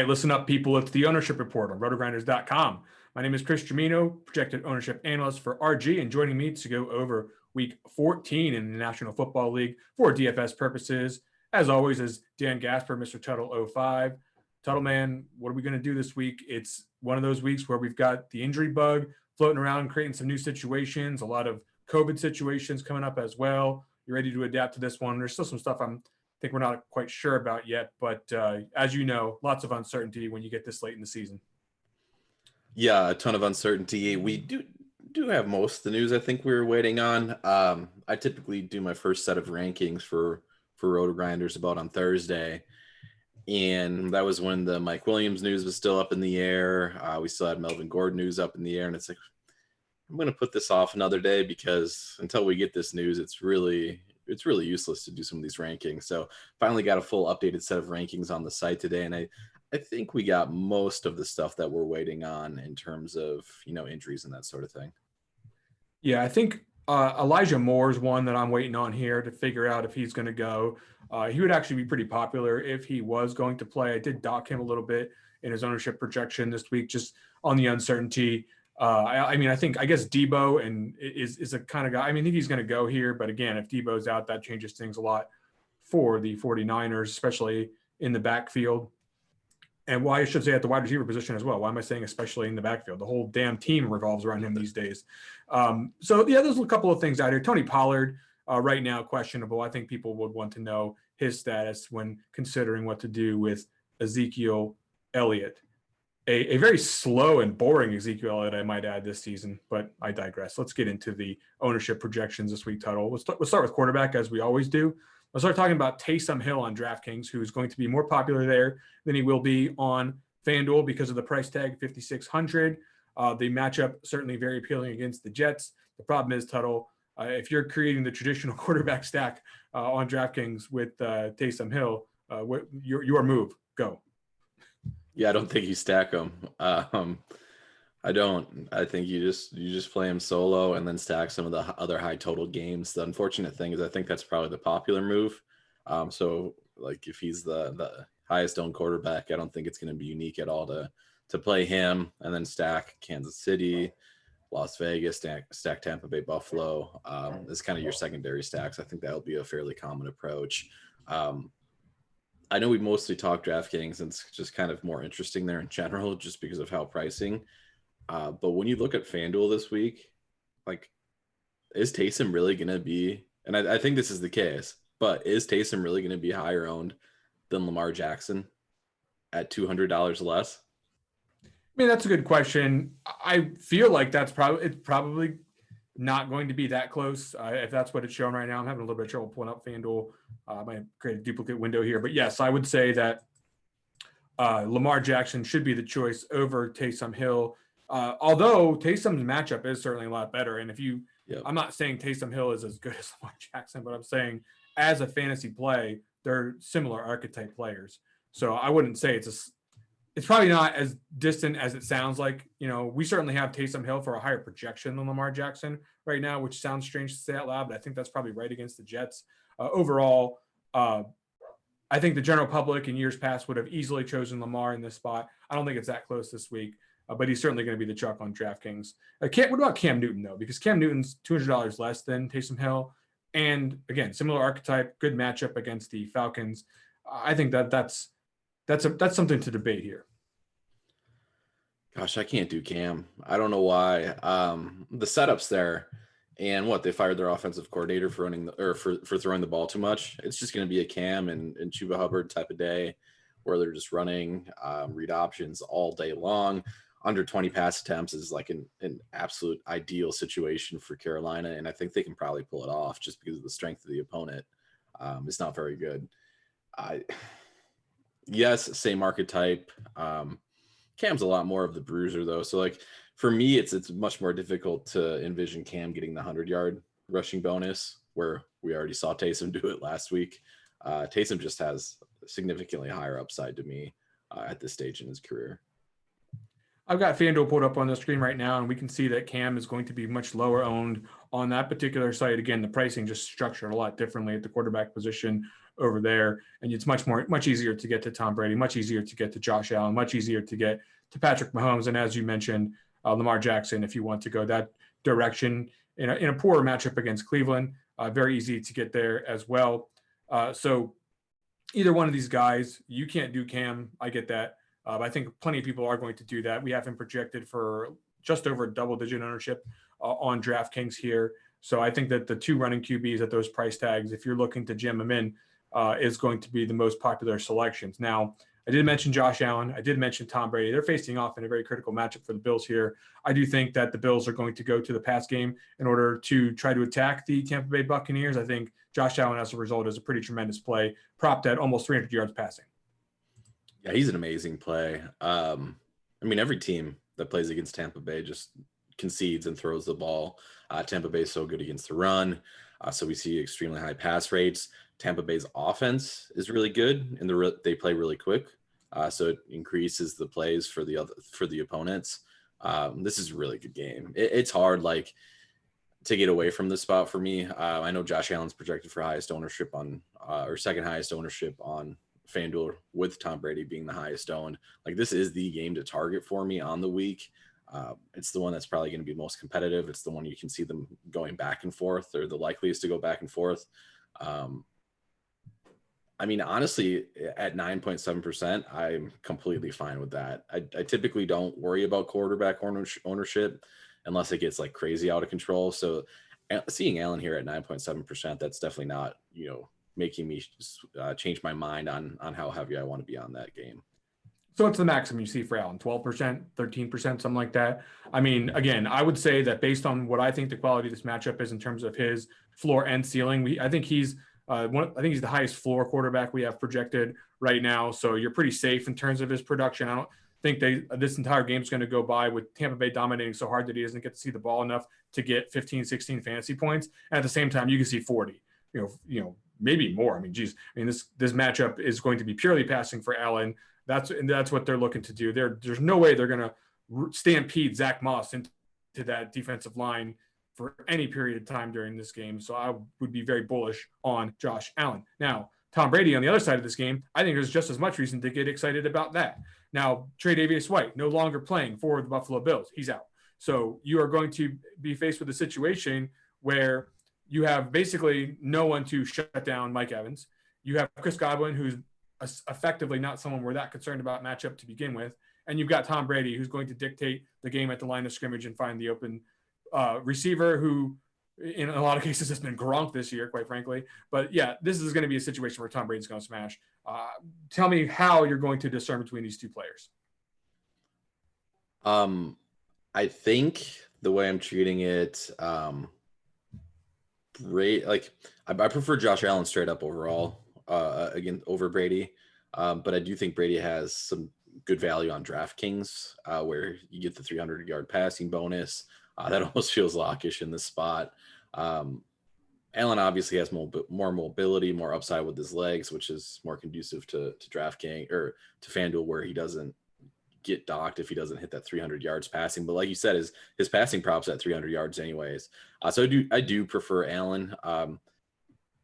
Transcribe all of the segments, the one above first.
right, listen up, people. It's the Ownership Report on RotoGrinders.com. My name is Chris Gimino, projected ownership analyst for RG, and joining me to go over Week 14 in the National Football League for DFS purposes, as always, is Dan Gaspar, Mr. Tuttle 05. Tuttle, man, what are we going to do this week? It's one of those weeks where we've got the injury bug floating around, creating some new situations, a lot of COVID situations coming up as well. You ready to adapt to this one? There's still some stuff I think we're not quite sure about yet, but as you know, lots of uncertainty when you get this late in the season. Yeah, a ton of uncertainty. We do have most of the news I think we were waiting on. I typically do my first set of rankings for RotoGrinders about on Thursday, and that was when the Mike Williams news was still up in the air. We still had Melvin Gordon news up in the air, and it's like, I'm going to put this off another day because until we get this news, it's really useless to do some of these rankings. So finally got a full updated set of rankings on the site today, and I think we got most of the stuff that we're waiting on in terms of, injuries and that sort of thing. Yeah, I think Elijah Moore is one that I'm waiting on here to figure out if he's going to go. He would actually be pretty popular if he was going to play. I did dock him a little bit in his ownership projection this week, just on the uncertainty. I guess Debo and is a kind of guy. I think he's going to go here, but again, if Debo's out, that changes things a lot for the 49ers, especially in the backfield. And why I should say at the wide receiver position as well. Why am I saying especially in the backfield? The whole damn team revolves around him these days. There's a couple of things out here. Tony Pollard, right now, questionable. I think people would want to know his status when considering what to do with Ezekiel Elliott. A very slow and boring Ezekiel Elliott, I might add, this season, but I digress. Let's get into the ownership projections this week, Tuttle. We'll start with quarterback, as we always do. Let's start talking about Taysom Hill on DraftKings, who is going to be more popular there than he will be on FanDuel because of the price tag, $5,600. The matchup certainly very appealing against the Jets. The problem is, Tuttle, if you're creating the traditional quarterback stack on DraftKings with Taysom Hill, your move, go. Yeah, I don't think you stack them. I don't. I think you just play him solo and then stack some of the other high total games. The unfortunate thing is I think that's probably the popular move. So like if he's the highest owned quarterback, I don't think it's going to be unique at all to play him and then stack Kansas City, Las Vegas, stack Tampa Bay, Buffalo. As kind of your secondary stacks. I think that'll be a fairly common approach. I know we mostly talk DraftKings and it's just kind of more interesting there in general, just because of how pricing. But when you look at FanDuel this week, like, is Taysom really going to be, and I think this is the case, but is Taysom really going to be higher owned than Lamar Jackson at $200 less? That's a good question. I feel like it's probably not going to be that close. If that's what it's showing right now, I'm having a little bit of trouble pulling up FanDuel. I might create a duplicate window here, but yes, I would say that Lamar Jackson should be the choice over Taysom Hill. Although Taysom's matchup is certainly a lot better. And I'm not saying Taysom Hill is as good as Lamar Jackson, but I'm saying as a fantasy play, they're similar archetype players. So I wouldn't say it's probably not as distant as it sounds like. We certainly have Taysom Hill for a higher projection than Lamar Jackson right now, which sounds strange to say out loud, but I think that's probably right against the Jets. Overall, I think the general public in years past would have easily chosen Lamar in this spot. I don't think it's that close this week, but he's certainly going to be the chalk on DraftKings. What about Cam Newton, though? Because Cam Newton's $200 less than Taysom Hill. And again, similar archetype, good matchup against the Falcons. I think that's something to debate here. Gosh, I can't do Cam. I don't know why. The setup's there, and they fired their offensive coordinator for for throwing the ball too much. It's just going to be a Cam and Chuba Hubbard type of day, where they're just running read options all day long. Under 20 pass attempts is like an absolute ideal situation for Carolina, and I think they can probably pull it off just because of the strength of the opponent. It's not very good. Yes, same archetype. Cam's a lot more of the bruiser, though. So, like, for me, it's much more difficult to envision Cam getting the 100-yard rushing bonus, where we already saw Taysom do it last week. Taysom just has significantly higher upside to me at this stage in his career. I've got FanDuel pulled up on the screen right now, and we can see that Cam is going to be much lower owned on that particular site. Again, the pricing just structured a lot differently at the quarterback position over there. And it's much easier to get to Tom Brady, much easier to get to Josh Allen, much easier to get to Patrick Mahomes. And as you mentioned, Lamar Jackson, if you want to go that direction in a poorer matchup against Cleveland, very easy to get there as well. So either one of these guys, you can't do Cam. I get that. I think plenty of people are going to do that. We have him projected for just over double-digit ownership on DraftKings here. So I think that the 2 running QBs at those price tags, if you're looking to jam them in, is going to be the most popular selections. Now, I did mention Josh Allen. I did mention Tom Brady. They're facing off in a very critical matchup for the Bills here. I do think that the Bills are going to go to the pass game in order to try to attack the Tampa Bay Buccaneers. I think Josh Allen, as a result, is a pretty tremendous play, propped at almost 300 yards passing. Yeah, he's an amazing play. I mean, every team that plays against Tampa Bay just concedes and throws the ball. Tampa Bay is so good against the run. So we see extremely high pass rates. Tampa Bay's offense is really good, and they play really quick. So it increases the plays for the opponents. This is a really good game. It's hard, like, to get away from this spot for me. I know Josh Allen's projected for highest ownership on, or second highest ownership on FanDuel, with Tom Brady being the highest owned. Like, this is the game to target for me on the week. It's the one that's probably going to be most competitive. It's the one you can see them going back and forth, or the likeliest to go back and forth. I mean, honestly, at 9.7%, I'm completely fine with that. I typically don't worry about quarterback ownership unless it gets like crazy out of control. So seeing Allen here at 9.7%, that's definitely not, making me change my mind on how heavy I want to be on that game. So what's the maximum you see for Allen? 12%, 13%, something like that? I mean, again, I would say that based on what I think the quality of this matchup is in terms of his floor and ceiling, I think he's the highest floor quarterback we have projected right now. So you're pretty safe in terms of his production. I don't think this entire game is going to go by with Tampa Bay dominating so hard that he doesn't get to see the ball enough to get 15, 16 fantasy points. And at the same time, you can see 40, maybe more. I mean, this matchup is going to be purely passing for Allen. That's what they're looking to do. There's no way they're going to stampede Zach Moss into that defensive line for any period of time during this game. So I would be very bullish on Josh Allen. Now, Tom Brady on the other side of this game, I think there's just as much reason to get excited about that. Now, Tre'Davious White no longer playing for the Buffalo Bills. He's out. So you are going to be faced with a situation where you have basically no one to shut down Mike Evans. You have Chris Godwin, who's effectively not someone we're that concerned about matchup to begin with. And you've got Tom Brady, who's going to dictate the game at the line of scrimmage and find the open receiver, who in a lot of cases has been Gronk this year, quite frankly. But yeah, this is going to be a situation where Tom Brady's going to smash. Tell me how you're going to discern between these two players. I think the way I'm treating it, I prefer Josh Allen straight up overall, again, over Brady. But I do think Brady has some good value on DraftKings, where you get the 300-yard passing bonus. That almost feels lockish in this spot. Allen obviously has more mobility, more upside with his legs, which is more conducive to DraftKings or to FanDuel, where he doesn't get docked if he doesn't hit that 300 yards passing. But like you said, his passing props at 300 yards anyways. So I do prefer Allen.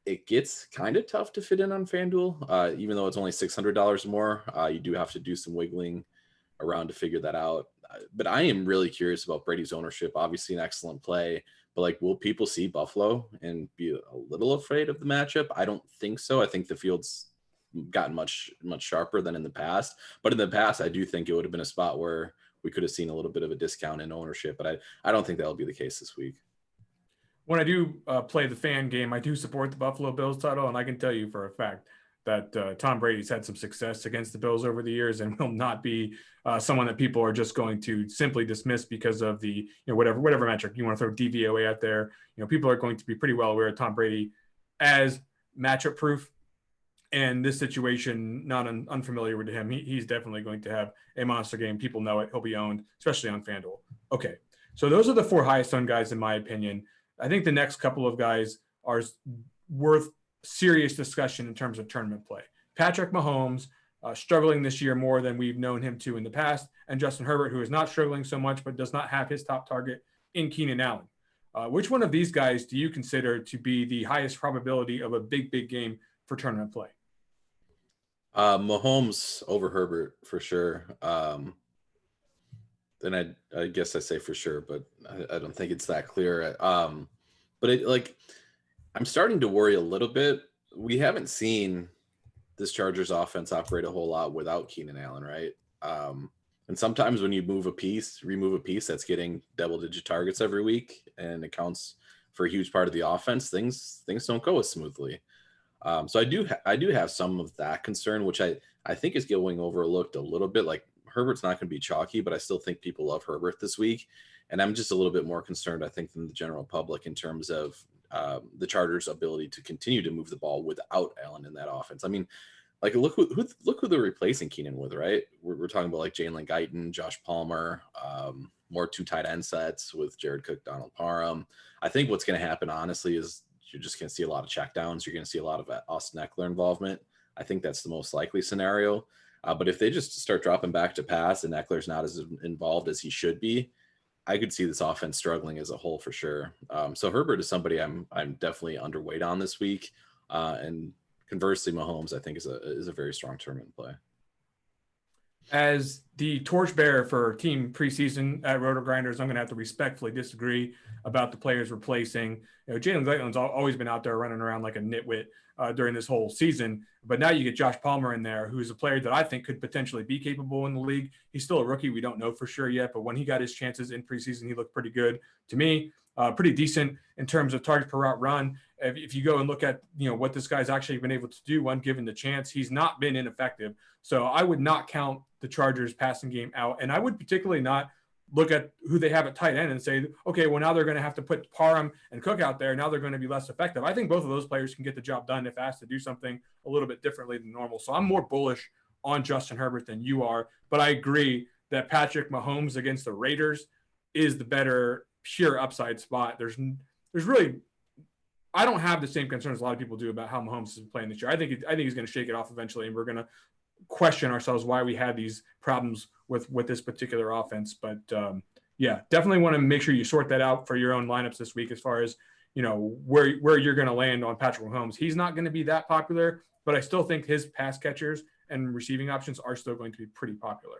It gets kind of tough to fit in on FanDuel, even though it's only $600 more. You do have to do some wiggling around to figure that out. But I am really curious about Brady's ownership. Obviously an excellent play, but like, will people see Buffalo and be a little afraid of the matchup? I don't think so. I think the field's gotten much sharper than in the past. But in the past, I do think it would have been a spot where we could have seen a little bit of a discount in ownership. But I don't think that'll be the case this week. When I do play the fan game, I do support the Buffalo Bills title, and I can tell you for a fact that Tom Brady's had some success against the Bills over the years and will not be someone that people are just going to simply dismiss because of the, whatever metric you want to throw DVOA out there. People are going to be pretty well aware of Tom Brady as matchup proof. And this situation, not unfamiliar with him. He's definitely going to have a monster game. People know it. He'll be owned, especially on FanDuel. Okay, so those are the 4 highest owned guys, in my opinion. I think the next couple of guys are worth serious discussion in terms of tournament play. Patrick Mahomes, struggling this year more than we've known him to in the past, and Justin Herbert, who is not struggling so much but does not have his top target in Keenan Allen. Which one of these guys do you consider to be the highest probability of a big game for tournament play? Mahomes over Herbert for sure. Then I guess I say for sure, but I don't think it's that clear. But I'm starting to worry a little bit. We haven't seen this Chargers offense operate a whole lot without Keenan Allen, right? And sometimes when you remove a piece that's getting double-digit targets every week, and it counts for a huge part of the offense, things don't go as smoothly. So I do have some of that concern, which I think is going overlooked a little bit. Like Herbert's not going to be chalky, but I still think people love Herbert this week, and I'm just a little bit more concerned, I think, than the general public in terms of the Chargers' ability to continue to move the ball without Allen in that offense. I mean, like look who they're replacing Keenan with, right? We're talking about like Jalen Guyton, Josh Palmer, more 2 tight end sets with Jared Cook, Donald Parham. I think what's going to happen, honestly, is you're just going to see a lot of checkdowns. You're going to see a lot of Austin Eckler involvement. I think that's the most likely scenario. But if they just start dropping back to pass and Eckler's not as involved as he should be, I could see this offense struggling as a whole for sure. So Herbert is somebody I'm definitely underweight on this week. And conversely, Mahomes, I think, is a very strong tournament play. As the torchbearer for team preseason at RotoGrinders, I'm going to have to respectfully disagree about the players replacing. Jalen Guyton's always been out there running around like a nitwit during this whole season. But now you get Josh Palmer in there, who's a player that I think could potentially be capable in the league. He's still a rookie. We don't know for sure yet. But when he got his chances in preseason, he looked pretty good to me. Pretty decent in terms of targets per route run. If you go and look at what this guy's actually been able to do when given the chance, he's not been ineffective. So I would not count the Chargers passing game out, and I would particularly not look at who they have at tight end and say, okay, well now they're going to have to put Parham and Cook out there. Now they're going to be less effective. I think both of those players can get the job done if asked to do something a little bit differently than normal. So I'm more bullish on Justin Herbert than you are, but I agree that Patrick Mahomes against the Raiders is the better pure upside spot. There's really, I don't have the same concerns a lot of people do about how Mahomes is playing this year. I think he's going to shake it off eventually, and we're going to question ourselves why we had these problems with this particular offense. But yeah, definitely want to make sure you sort that out for your own lineups this week as far as where you're going to land on Patrick Mahomes. He's not going to be that popular, but I still think his pass catchers and receiving options are still going to be pretty popular.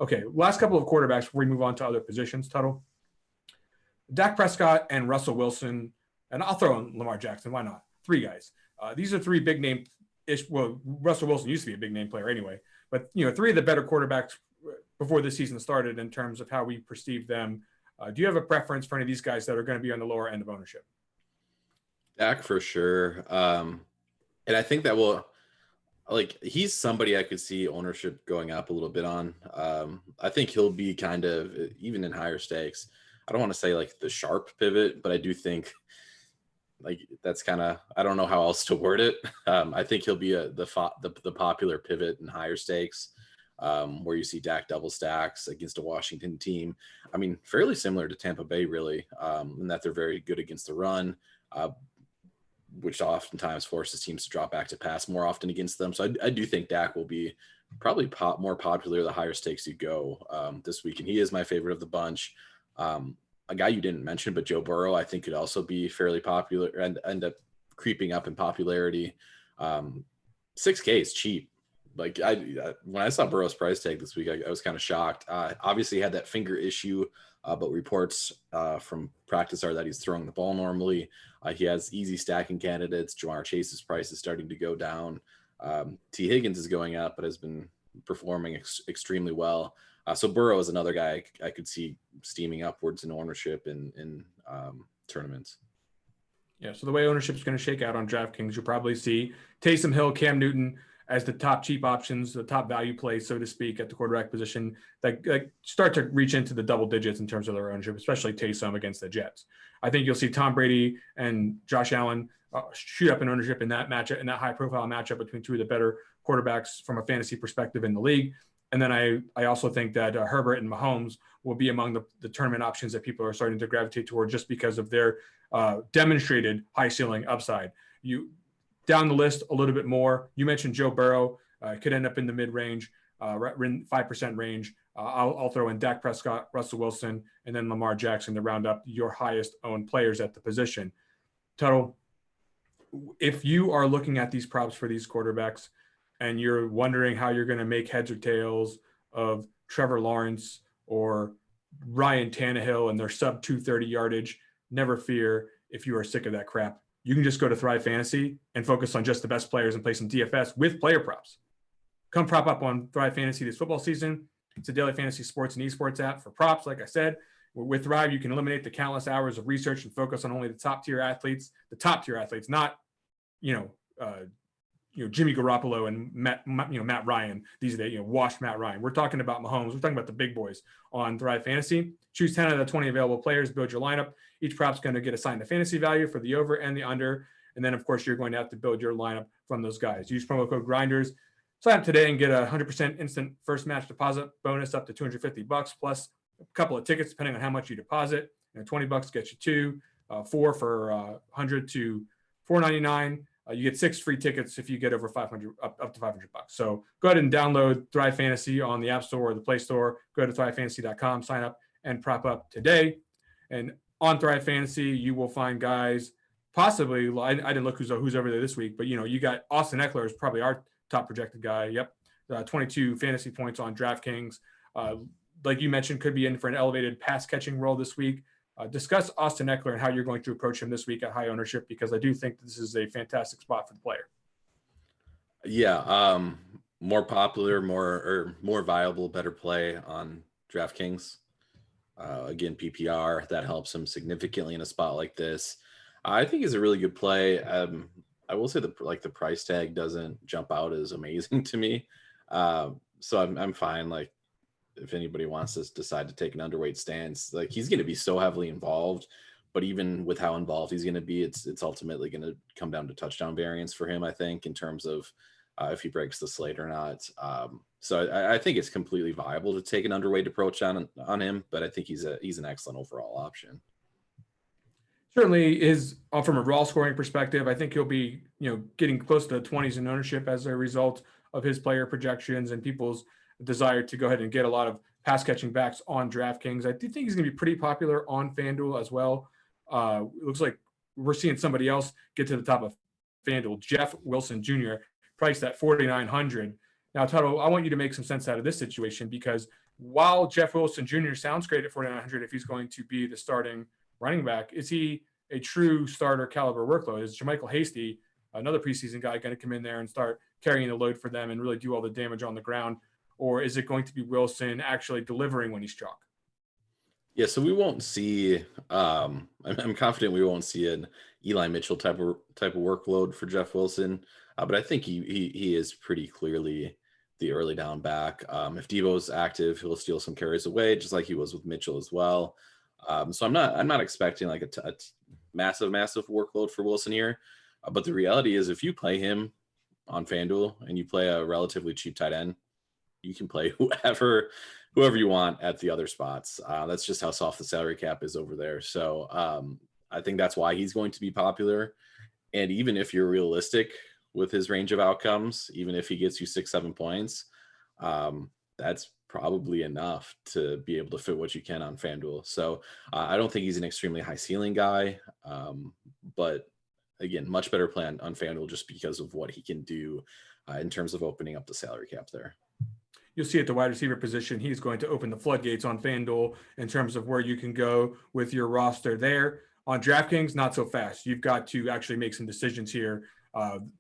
Okay, last couple of quarterbacks before we move on to other positions, Tuttle. Dak Prescott and Russell Wilson, and I'll throw in Lamar Jackson. Why not? 3 guys. These are 3 big name. Well, Russell Wilson used to be a big name player anyway, but 3 of the better quarterbacks before the season started in terms of how we perceive them. Do you have a preference for any of these guys that are going to be on the lower end of ownership? Dak for sure. And I think that he's somebody I could see ownership going up a little bit on. I think he'll be kind of, even in higher stakes, I don't want to say like the sharp pivot, but I do think that's kind of, I don't know how else to word it. I think he'll be the popular pivot in higher stakes, where you see Dak double stacks against a Washington team. I mean, fairly similar to Tampa Bay, really, in that they're very good against the run, which oftentimes forces teams to drop back to pass more often against them. So I do think Dak will be probably more popular the higher stakes you go this week, and he is my favorite of the bunch. A guy you didn't mention, but Joe Burrow, I think could also be fairly popular and end up creeping up in popularity. 6K is cheap. Like when I saw Burrow's price tag this week, I was kind of shocked. Obviously he had that finger issue, but reports from practice are that he's throwing the ball normally. He has easy stacking candidates. Jamar Chase's price is starting to go down. T. Higgins is going up, but has been performing extremely well. So Burrow is another guy I could see steaming upwards in ownership in tournaments. Yeah, so the way ownership is going to shake out on DraftKings, you'll probably see Taysom Hill, Cam Newton as the top cheap options, the top value plays, so to speak, at the quarterback position that start to reach into the double digits in terms of their ownership, especially Taysom against the Jets. I think you'll see Tom Brady and Josh Allen shoot up in ownership in that matchup, in that high-profile matchup between 2 of the better quarterbacks from a fantasy perspective in the league. And then I also think that Herbert and Mahomes will be among the tournament options that people are starting to gravitate toward just because of their demonstrated high ceiling upside. You down the list a little bit more. You mentioned Joe Burrow could end up in the mid-range, 5% range. I'll throw in Dak Prescott, Russell Wilson, and then Lamar Jackson to round up your highest owned players at the position. Tuttle, if you are looking at these props for these quarterbacks and you're wondering how you're going to make heads or tails of Trevor Lawrence or Ryan Tannehill and their sub 230 yardage, never fear. If you are sick of that crap, you can just go to Thrive Fantasy and focus on just the best players and play some DFS with player props. Come prop up on Thrive Fantasy this football season. It's a daily fantasy sports and esports app for props. Like I said, with Thrive, you can eliminate the countless hours of research and focus on only the top tier athletes, not, Jimmy Garoppolo and Matt Ryan. These are the, washed Matt Ryan. We're talking about Mahomes. We're talking about the big boys on Thrive Fantasy. Choose 10 out of the 20 available players, build your lineup. Each prop's going to get assigned a fantasy value for the over and the under. And then, of course, you're going to have to build your lineup from those guys. Use promo code Grinders. Sign up today and get a 100% instant first match deposit bonus up to $250 plus a couple of tickets depending on how much you deposit. $20 gets you two, four for 100 to $499. You get 6 free tickets if you get over 500 up to $500. So go ahead and download Thrive Fantasy on the App Store or the Play Store. Go to thrivefantasy.com, sign up and prop up today. And on Thrive Fantasy, you will find guys possibly. I didn't look who's over there this week, but you got Austin Eckler is probably our top projected guy. Yep, 22 fantasy points on DraftKings. Like you mentioned, could be in for an elevated pass catching role this week. Discuss Austin Eckler and how you're going to approach him this week at high ownership, because I do think this is a fantastic spot for the player. Yeah, more popular, more viable, better play on DraftKings. Again, PPR, that helps him significantly in a spot like this. I think he's a really good play. I will say the price tag doesn't jump out as amazing to me. So I'm fine. Like, if anybody wants to decide to take an underweight stance, like, he's going to be so heavily involved, but even with how involved he's going to be, it's ultimately going to come down to touchdown variance for him, I think, in terms of if he breaks the slate or not. So I think it's completely viable to take an underweight approach on him, but I think he's an excellent overall option. Certainly is from a raw scoring perspective. I think he'll be, getting close to the 20s in ownership as a result of his player projections and people's desire to go ahead and get a lot of pass catching backs on DraftKings. I do think he's going to be pretty popular on FanDuel as well. It looks like we're seeing somebody else get to the top of FanDuel, Jeff Wilson Jr., priced at $4,900. Now, Tuttle, I want you to make some sense out of this situation, because while Jeff Wilson Jr. sounds great at $4,900, if he's going to be the starting running back, is he a true starter caliber workload? Is Jermichael Hasty, another preseason guy, going to come in there and start carrying the load for them and really do all the damage on the ground? Or is it going to be Wilson actually delivering when he's chalk? Yeah, so we won't see. I'm confident we won't see an Eli Mitchell type of workload for Jeff Wilson, but I think he is pretty clearly the early down back. If Devo's active, he'll steal some carries away, just like he was with Mitchell as well. So I'm not expecting like a massive workload for Wilson here, but the reality is, if you play him on FanDuel and you play a relatively cheap tight end, you can play whoever you want at the other spots. That's just how soft the salary cap is over there. So I think that's why he's going to be popular. And even if you're realistic with his range of outcomes, even if he gets you 6-7 points, that's probably enough to be able to fit what you can on FanDuel. So I don't think he's an extremely high ceiling guy, but again, much better plan on FanDuel just because of what he can do in terms of opening up the salary cap there. You'll see at the wide receiver position, he's going to open the floodgates on FanDuel in terms of where you can go with your roster there. On DraftKings, not so fast. You've got to actually make some decisions here.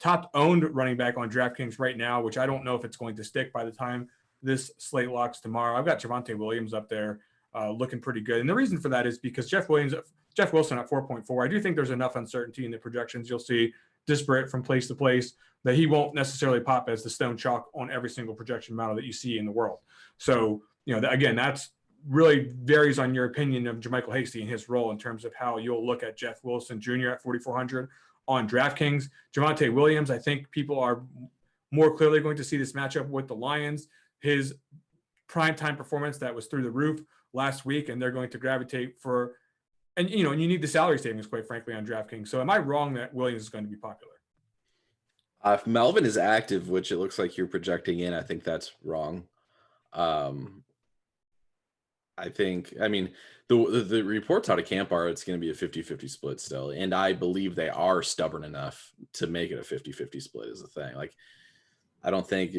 Top owned running back on DraftKings right now, which I don't know if it's going to stick by the time this slate locks tomorrow. I've got Javonte Williams up there looking pretty good. And the reason for that is because Jeff Wilson at 4.4, I do think there's enough uncertainty in the projections. You'll see disparate from place to place that he won't necessarily pop as the stone chalk on every single projection model that you see in the world. So, again, that's really varies on your opinion of Jermichael Hasty and his role in terms of how you'll look at Jeff Wilson Jr. at 4,400 on DraftKings. Javonte Williams, I think people are more clearly going to see this matchup with the Lions. His primetime performance that was through the roof last week, and they're going to gravitate for, and you need the salary savings, quite frankly, on DraftKings. So am I wrong that Williams is going to be popular? If Melvin is active, which it looks like you're projecting in, I think that's wrong. I think, I mean, the reports out of camp are it's going to be a 50-50 split still. And I believe they are stubborn enough to make it a 50-50 split is the thing. Like, I don't think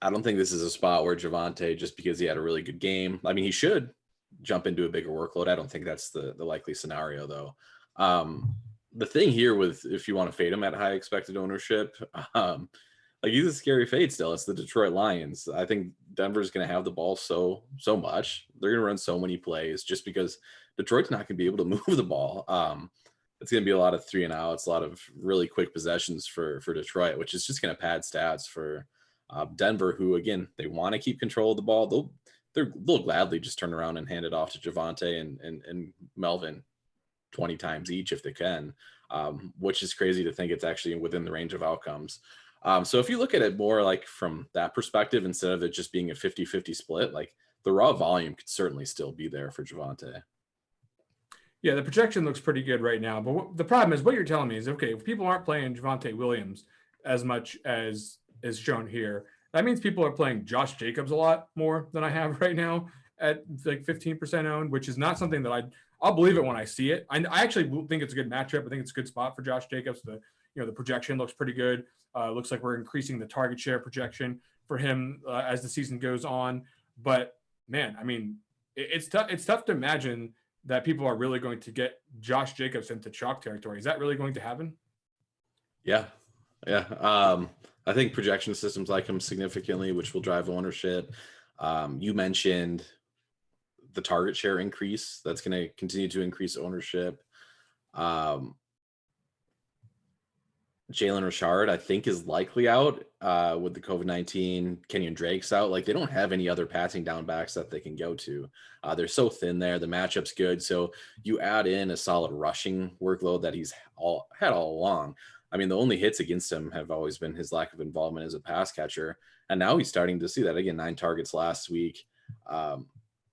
I don't think this is a spot where Javonte, just because he had a really good game, I mean, he should jump into a bigger workload. I don't think that's the likely scenario though. The thing here with, if you want to fade him at high expected ownership, like he's a scary fade still. It's the Detroit Lions. I think Denver's going to have the ball so much. They're going to run so many plays just because Detroit's not going to be able to move the ball. It's going to be a lot of 3 and outs, a lot of really quick possessions for Detroit, which is just going to pad stats for Denver, who again they want to keep control of the ball. They'll gladly just turn around and hand it off to Javonte and Melvin 20 times each if they can, which is crazy to think it's actually within the range of outcomes. So if you look at it more like from that perspective, instead of it just being a 50-50 split, like the raw volume could certainly still be there for Javonte. Yeah, the projection looks pretty good right now. But the problem is what you're telling me is, okay, if people aren't playing Javonte Williams as much as is shown here, that means people are playing Josh Jacobs a lot more than I have right now at like 15% owned, which is not something that I'll believe it when I see it. I actually think it's a good matchup. I think it's a good spot for Josh Jacobs. The projection looks pretty good. Looks like we're increasing the target share projection for him as the season goes on. But man, I mean, it's tough. It's tough to imagine that people are really going to get Josh Jacobs into chalk territory. Is that really going to happen? Yeah. I think projection systems like him significantly, which will drive ownership. You mentioned the target share increase. That's going to continue to increase ownership. Jalen Richard, I think, is likely out with the COVID-19. Kenyon Drake's out. Like, they don't have any other passing down backs that they can go to. They're so thin there. The matchup's good. So you add in a solid rushing workload that he's had all along. I mean, the only hits against him have always been his lack of involvement as a pass catcher. And now he's starting to see that. Again, 9 targets last week.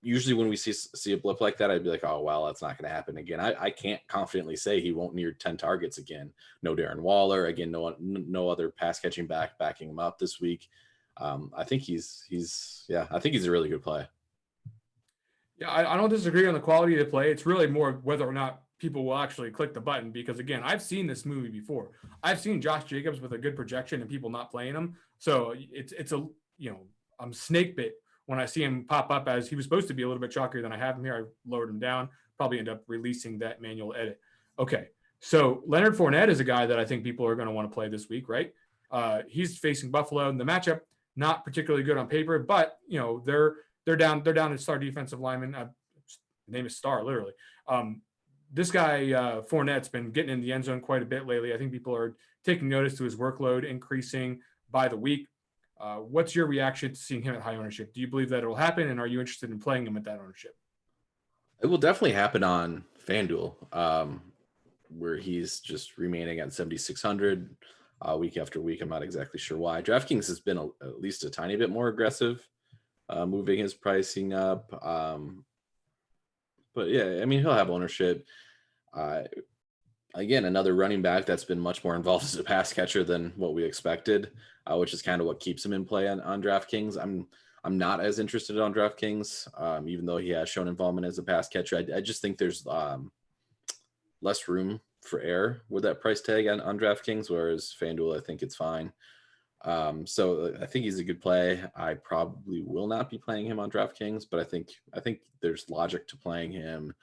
Usually when we see a blip like that, I'd be like, oh, well, that's not going to happen again. I can't confidently say he won't near 10 targets again. No Darren Waller. Again, no other pass catching back backing him up this week. I think I think he's a really good play. Yeah, I don't disagree on the quality of the play. It's really more whether or not people will actually click the button, because again, I've seen this movie before. I've seen Josh Jacobs with a good projection and people not playing him. So it's a, I'm snake bit when I see him pop up, as he was supposed to be a little bit chalkier than I have him here. I lowered him down, probably end up releasing that manual edit. Okay. So Leonard Fournette is a guy that I think people are going to want to play this week, right? He's facing Buffalo, and the matchup not particularly good on paper, but they're down to star defensive lineman. Name is Star, literally. This guy, Fournette's been getting in the end zone quite a bit lately. I think people are taking notice to his workload increasing by the week. What's your reaction to seeing him at high ownership? Do you believe that it will happen, and are you interested in playing him at that ownership? It will definitely happen on FanDuel, where he's just remaining at 7,600 week after week. I'm not exactly sure why. DraftKings has been at least a tiny bit more aggressive, moving his pricing up. But yeah, I mean, he'll have ownership. Again, another running back that's been much more involved as a pass catcher than what we expected, which is kind of what keeps him in play on DraftKings. I'm not as interested on DraftKings, even though he has shown involvement as a pass catcher. I just think there's less room for error with that price tag on DraftKings, whereas FanDuel, I think it's fine. So I think he's a good play. I probably will not be playing him on DraftKings, but I think there's logic to playing him.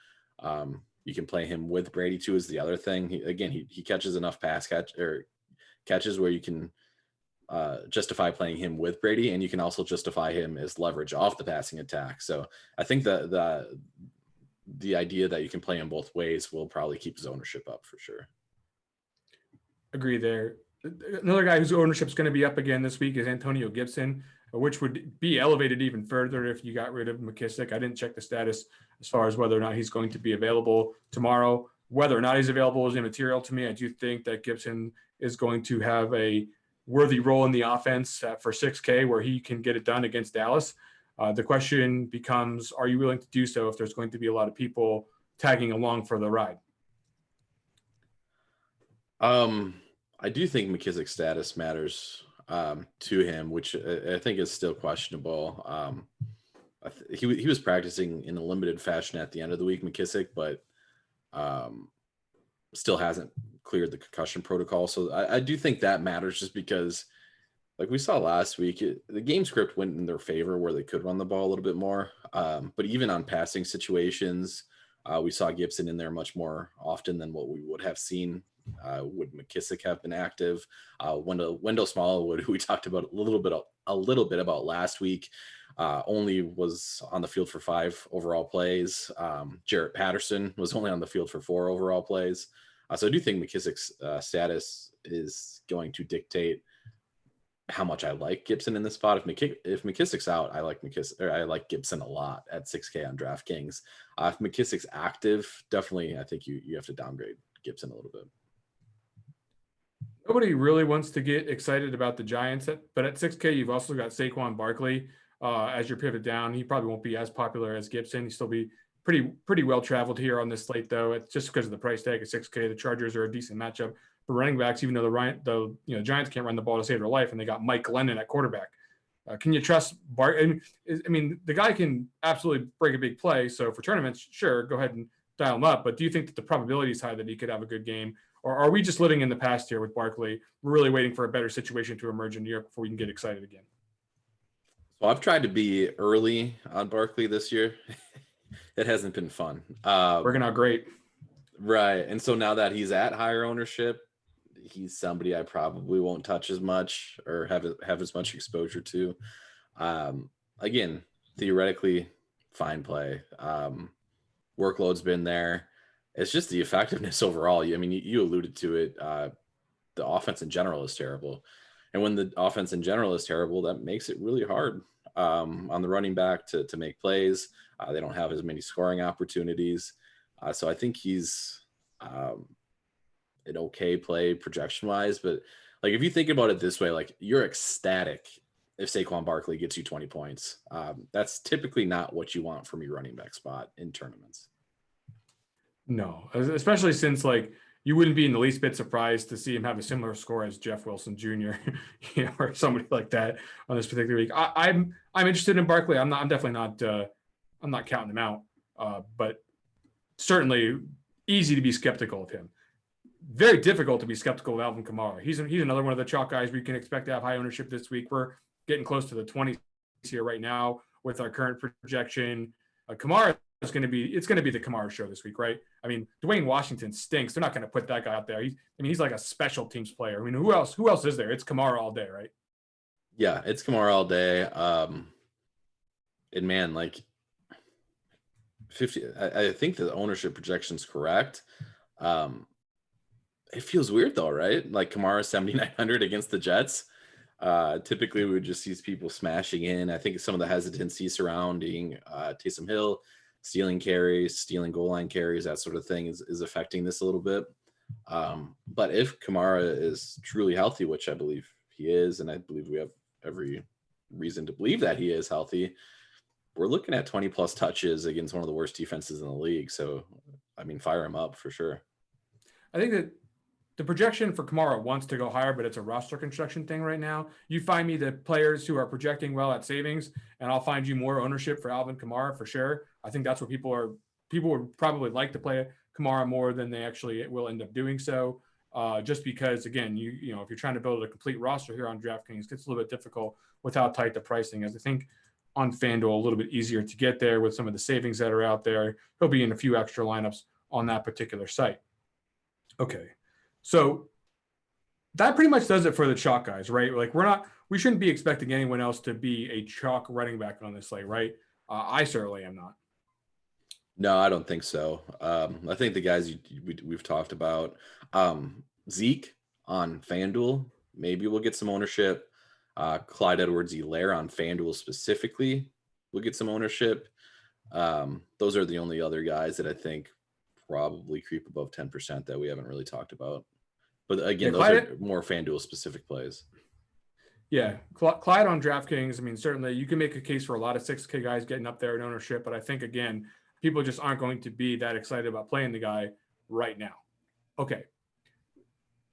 You can play him with Brady too, is the other thing. He catches enough catches where you can justify playing him with Brady, and you can also justify him as leverage off the passing attack. So I think the idea that you can play him both ways will probably keep his ownership up for sure. Agree there. Another guy whose ownership is going to be up again this week is Antonio Gibson, which would be elevated even further if you got rid of McKissick. I didn't check the status as far as whether or not he's going to be available tomorrow. Whether or not he's available is immaterial to me. I do think that Gibson is going to have a worthy role in the offense for 6K where he can get it done against Dallas. The question becomes, are you willing to do so if there's going to be a lot of people tagging along for the ride? I do think McKissick's status matters to him, which I think is still questionable. he was practicing in a limited fashion at the end of the week, McKissick, but still hasn't cleared the concussion protocol. So I do think that matters, just because, like we saw last week, the game script went in their favor where they could run the ball a little bit more. But even on passing situations, we saw Gibson in there much more often than what we would have seen would McKissick have been active. Wendell Smallwood, who we talked about a little bit about last week, only was on the field for 5 overall plays. Jarrett Patterson was only on the field for 4 overall plays. So I do think McKissick's status is going to dictate how much I like Gibson in this spot. If McKissick's out, I like Gibson a lot at 6K on DraftKings. If McKissick's active, definitely I think you have to downgrade Gibson a little bit. Nobody really wants to get excited about the Giants, but at 6K, you've also got Saquon Barkley as your pivot down. He probably won't be as popular as Gibson. He'll still be pretty well traveled here on this slate, though. It's just because of the price tag at 6K. The Chargers are a decent matchup for running backs, even though the Giants can't run the ball to save their life, and they got Mike Glennon at quarterback. Can you trust Bart? I mean, the guy can absolutely break a big play. So for tournaments, sure, go ahead and dial him up. But do you think that the probability is high that he could have a good game? Or are we just living in the past here with Barkley? We're really waiting for a better situation to emerge in New York before we can get excited again. So I've tried to be early on Barkley this year. It hasn't been fun. Working out great. Right. And so now that he's at higher ownership, he's somebody I probably won't touch as much or have as much exposure to. Again, theoretically, fine play. Workload's been there. It's just the effectiveness overall. I mean, you alluded to it. The offense in general is terrible. And when the offense in general is terrible, that makes it really hard on the running back to make plays. They don't have as many scoring opportunities. So I think he's an okay play projection-wise. But, like, if you think about it this way, like, you're ecstatic if Saquon Barkley gets you 20 points. That's typically not what you want from your running back spot in tournaments. No, especially since, like, you wouldn't be in the least bit surprised to see him have a similar score as Jeff Wilson Jr. Or somebody like that on this particular week. I'm interested in Barkley. I'm definitely not. I'm not counting him out. But certainly easy to be skeptical of him. Very difficult to be skeptical of Alvin Kamara. He's another one of the chalk guys we can expect to have high ownership this week. We're getting close to the 20s here right now with our current projection. Kamara is going to be the Kamara show this week, right? I mean, Dwayne Washington stinks. They're not going to put that guy out there. He's like a special teams player. I mean, who else is there? It's Kamara all day, right? Yeah, it's Kamara all day. And man, like 50, I think the ownership projection is correct. It feels weird though, right? Like Kamara 7,900 against the Jets. Typically, we would just see people smashing in. I think some of the hesitancy surrounding Taysom Hill stealing carries, stealing goal line carries, that sort of thing is affecting this a little bit. But if Kamara is truly healthy, which I believe he is, and I believe we have every reason to believe that he is healthy, we're looking at 20 plus touches against one of the worst defenses in the league. So, I mean, fire him up for sure. I think that the projection for Kamara wants to go higher, but it's a roster construction thing right now. You find me the players who are projecting well at savings, and I'll find you more ownership for Alvin Kamara for sure. I think that's what people would probably like to play Kamara more than they actually will end up doing so. Just because, again, you know, if you're trying to build a complete roster here on DraftKings, it gets a little bit difficult with how tight the pricing is. I think on FanDuel, a little bit easier to get there with some of the savings that are out there. He'll be in a few extra lineups on that particular site. Okay. So that pretty much does it for the chalk guys, right? Like we shouldn't be expecting anyone else to be a chalk running back on this slate, right? I certainly am not. No, I don't think so. I think the guys we've talked about, Zeke on FanDuel, maybe we'll get some ownership. Clyde Edwards-Helaire on FanDuel specifically will get some ownership. Those are the only other guys that I think probably creep above 10% that we haven't really talked about. But again, those are more FanDuel specific plays. Yeah, Clyde on DraftKings. I mean, certainly you can make a case for a lot of 6K guys getting up there in ownership, but I think, again, people just aren't going to be that excited about playing the guy right now. Okay.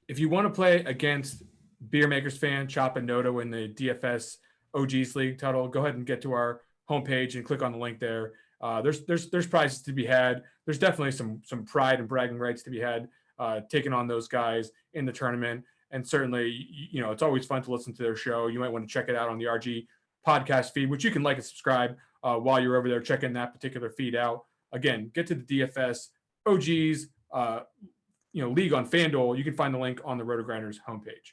If you want to play against Beer Makers fan, Chop and Noto in the DFS OGs League title, go ahead and get to our homepage and click on the link there. There's prizes to be had. There's definitely some pride and bragging rights to be had taking on those guys in the tournament. And certainly, it's always fun to listen to their show. You might want to check it out on the RG podcast feed, which you can like and subscribe while you're over there checking that particular feed out. Again, get to the DFS OGs, league on FanDuel. You can find the link on the RotoGrinders homepage.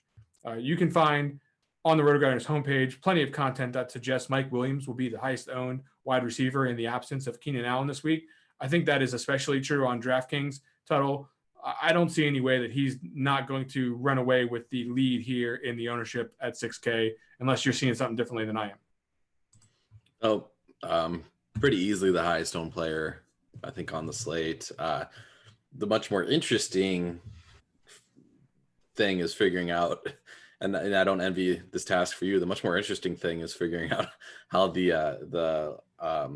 You can find on the RotoGrinders homepage plenty of content that suggests Mike Williams will be the highest owned wide receiver in the absence of Keenan Allen this week. I think that is especially true on DraftKings. Tuttle, I don't see any way that he's not going to run away with the lead here in the ownership at 6K, unless you're seeing something differently than I am. Pretty easily the highest owned player, I think, on the slate. The much more interesting thing is figuring out, and I don't envy this task for you. The much more interesting thing is figuring out how the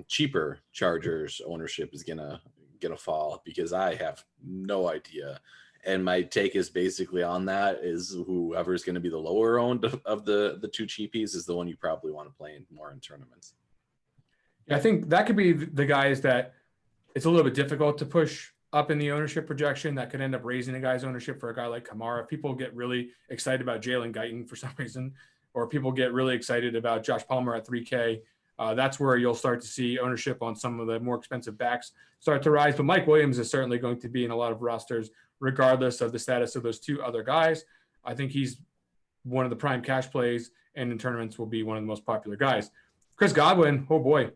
cheaper Chargers ownership is gonna fall, because I have no idea. And my take is basically on that is whoever is going to be the lower owned of the two cheapies is the one you probably want to play more in tournaments. I think that could be the guys that it's a little bit difficult to push up in the ownership projection that could end up raising a guy's ownership for a guy like Kamara. If people get really excited about Jalen Guyton for some reason, or people get really excited about Josh Palmer at 3K, that's where you'll start to see ownership on some of the more expensive backs start to rise. But Mike Williams is certainly going to be in a lot of rosters, regardless of the status of those two other guys. I think he's one of the prime cash plays, and in tournaments will be one of the most popular guys. Chris Godwin, oh boy,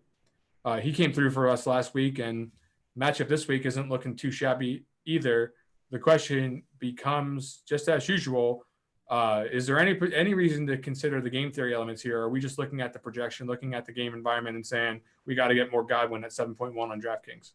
he came through for us last week, and matchup this week isn't looking too shabby either. The question becomes, just as usual, is there any reason to consider the game theory elements here? Are we just looking at the projection, looking at the game environment, and saying we got to get more Godwin at 7.1 on DraftKings?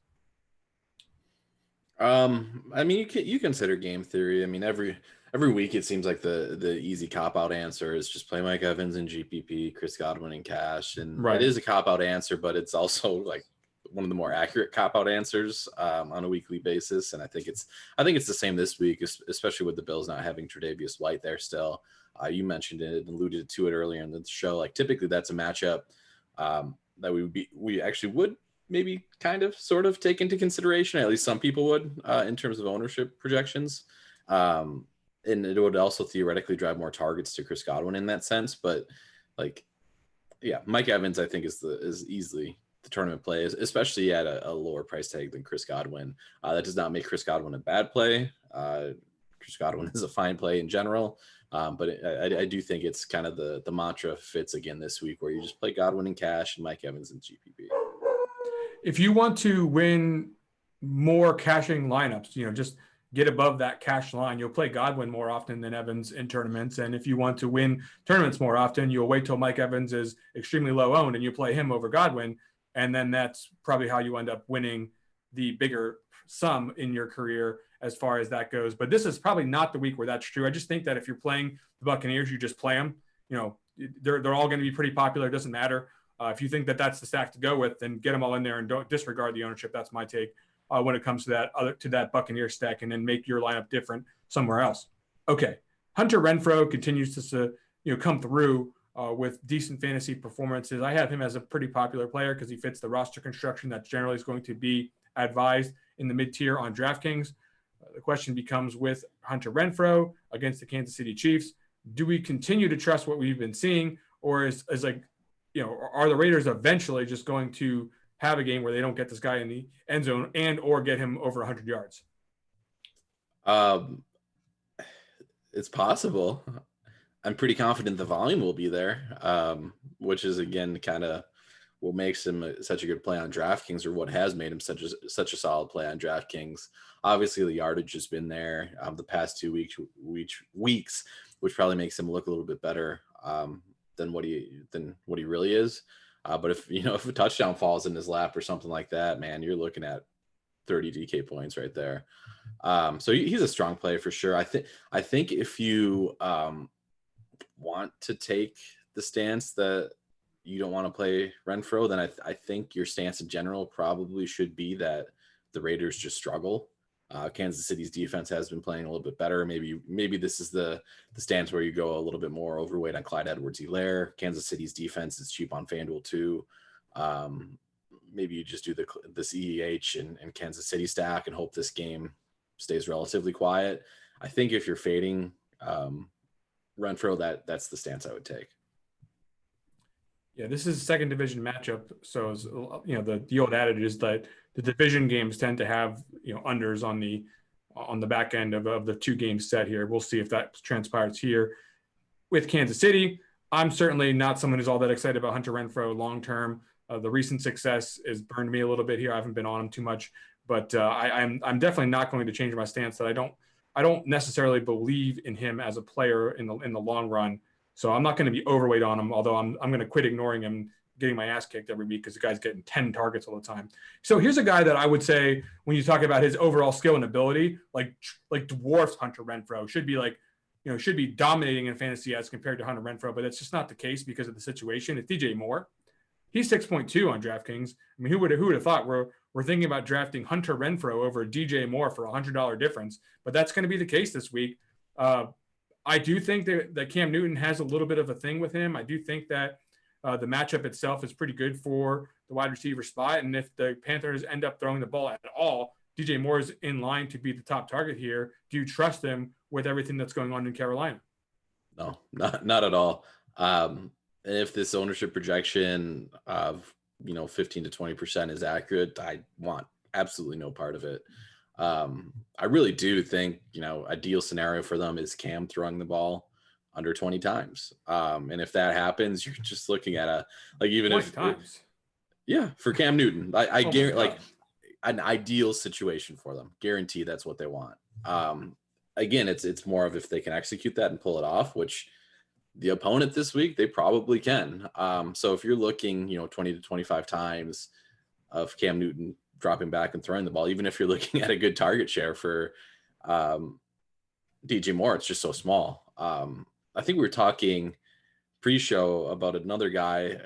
I mean, you consider game theory. I mean, every week it seems like the easy cop out answer is just play Mike Evans in GPP, Chris Godwin in cash, and It is a cop out answer, but it's also like one of the more accurate cop out answers on a weekly basis. And I think it's the same this week, especially with the Bills not having Tre'Davious White there still. You mentioned it and alluded to it earlier in the show. Like typically that's a matchup that we actually would maybe kind of sort of take into consideration. At least some people would in terms of ownership projections. And it would also theoretically drive more targets to Chris Godwin in that sense. But like, yeah, Mike Evans, I think is easily the tournament play, especially at a lower price tag than Chris Godwin. That does not make Chris Godwin a bad play. Chris Godwin is a fine play in general. But I do think it's kind of the mantra fits again this week, where you just play Godwin in cash and Mike Evans in GPP. If you want to win more cashing lineups, just get above that cash line, you'll play Godwin more often than Evans in tournaments. And if you want to win tournaments more often, you'll wait till Mike Evans is extremely low owned and you play him over Godwin. And then that's probably how you end up winning the bigger sum in your career as far as that goes. But this is probably not the week where that's true. I just think that if you're playing the Buccaneers, you just play them. They're all going to be pretty popular. It doesn't matter. If you think that that's the stack to go with, then get them all in there and don't disregard the ownership. That's my take when it comes to that Buccaneer stack, and then make your lineup different somewhere else. Okay, Hunter Renfrow continues to come through with decent fantasy performances. I have him as a pretty popular player because he fits the roster construction that generally is going to be advised in the mid-tier on DraftKings. The question becomes, with Hunter Renfrow against the Kansas City Chiefs, do we continue to trust what we've been seeing, or are the Raiders eventually just going to have a game where they don't get this guy in the end zone or get him over 100 yards? It's possible. I'm pretty confident the volume will be there, which is, again, kind of what makes him such a good play on DraftKings, or what has made him such a solid play on DraftKings. Obviously, the yardage has been there the past 2 weeks, which probably makes him look a little bit better than what he really is. But if a touchdown falls in his lap or something like that, man, you're looking at 30 DK points right there. So he's a strong play for sure. I think if you want to take the stance that you don't want to play Renfrow, then I think your stance in general probably should be that the Raiders just struggle. Kansas City's defense has been playing a little bit better. Maybe this is the stance where you go a little bit more overweight on Clyde Edwards-Helaire. Kansas City's defense is cheap on FanDuel too. Maybe you just do the CEH and Kansas City stack and hope this game stays relatively quiet. I think if you're fading Renfro, that's the stance I would take. Yeah, this is a second division matchup. So, the old adage is that the division games tend to have, unders on the back end of the 2 game set here. We'll see if that transpires here. With Kansas City, I'm certainly not someone who's all that excited about Hunter Renfro long term. The recent success has burned me a little bit here. I haven't been on him too much, but I'm definitely not going to change my stance that I don't necessarily believe in him as a player in the long run. So I'm not going to be overweight on him, although I'm going to quit ignoring him, getting my ass kicked every week because the guy's getting 10 targets all the time. So here's a guy that I would say, when you talk about his overall skill and ability, like dwarfs Hunter Renfro, should be dominating in fantasy as compared to Hunter Renfro, but that's just not the case because of the situation. It's DJ Moore. He's 6.2 on DraftKings. I mean, who would have thought we're thinking about drafting Hunter Renfro over DJ Moore for $100 difference, but that's going to be the case this week. I do think that Cam Newton has a little bit of a thing with him. I do think that the matchup itself is pretty good for the wide receiver spot. And if the Panthers end up throwing the ball at all, DJ Moore is in line to be the top target here. Do you trust him with everything that's going on in Carolina? No, not at all. If this ownership projection of 15 to 20% is accurate, I want absolutely no part of it. I really do think, ideal scenario for them is Cam throwing the ball under 20 times. And if that happens, you're just looking at even 20 times. For Cam Newton, I guarantee an ideal situation for them. Guarantee that's what they want. Again, it's more of if they can execute that and pull it off, which the opponent this week, they probably can. So if you're looking, 20 to 25 times of Cam Newton dropping back and throwing the ball, even if you're looking at a good target share for DJ Moore, it's just so small. I think we were talking pre-show about another guy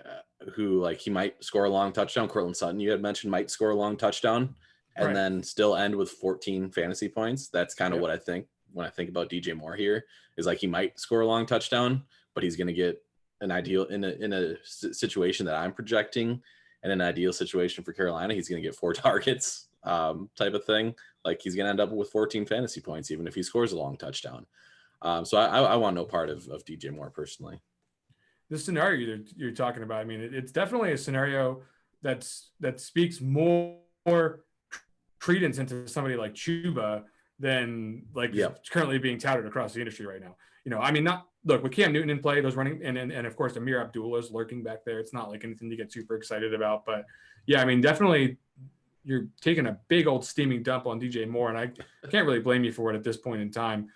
who he might score a long touchdown. Cortland Sutton, you had mentioned, might score a long touchdown and then still end with 14 fantasy points. That's kind of what I think when I think about DJ Moore here, is he might score a long touchdown, but he's going to get an ideal in a situation that I'm projecting. In an ideal situation for Carolina, he's going to get 4 targets type of thing. He's going to end up with 14 fantasy points, even if he scores a long touchdown. So I want no part of DJ Moore personally. The scenario you're talking about, I mean, it's definitely a scenario that speaks more credence into somebody like Chuba than currently being touted across the industry right now. I mean, with Cam Newton in play, those running, and of course Amir Abdullah is lurking back there. It's not anything to get super excited about, but yeah, I mean, definitely you're taking a big old steaming dump on DJ Moore, and I can't really blame you for it at this point in time.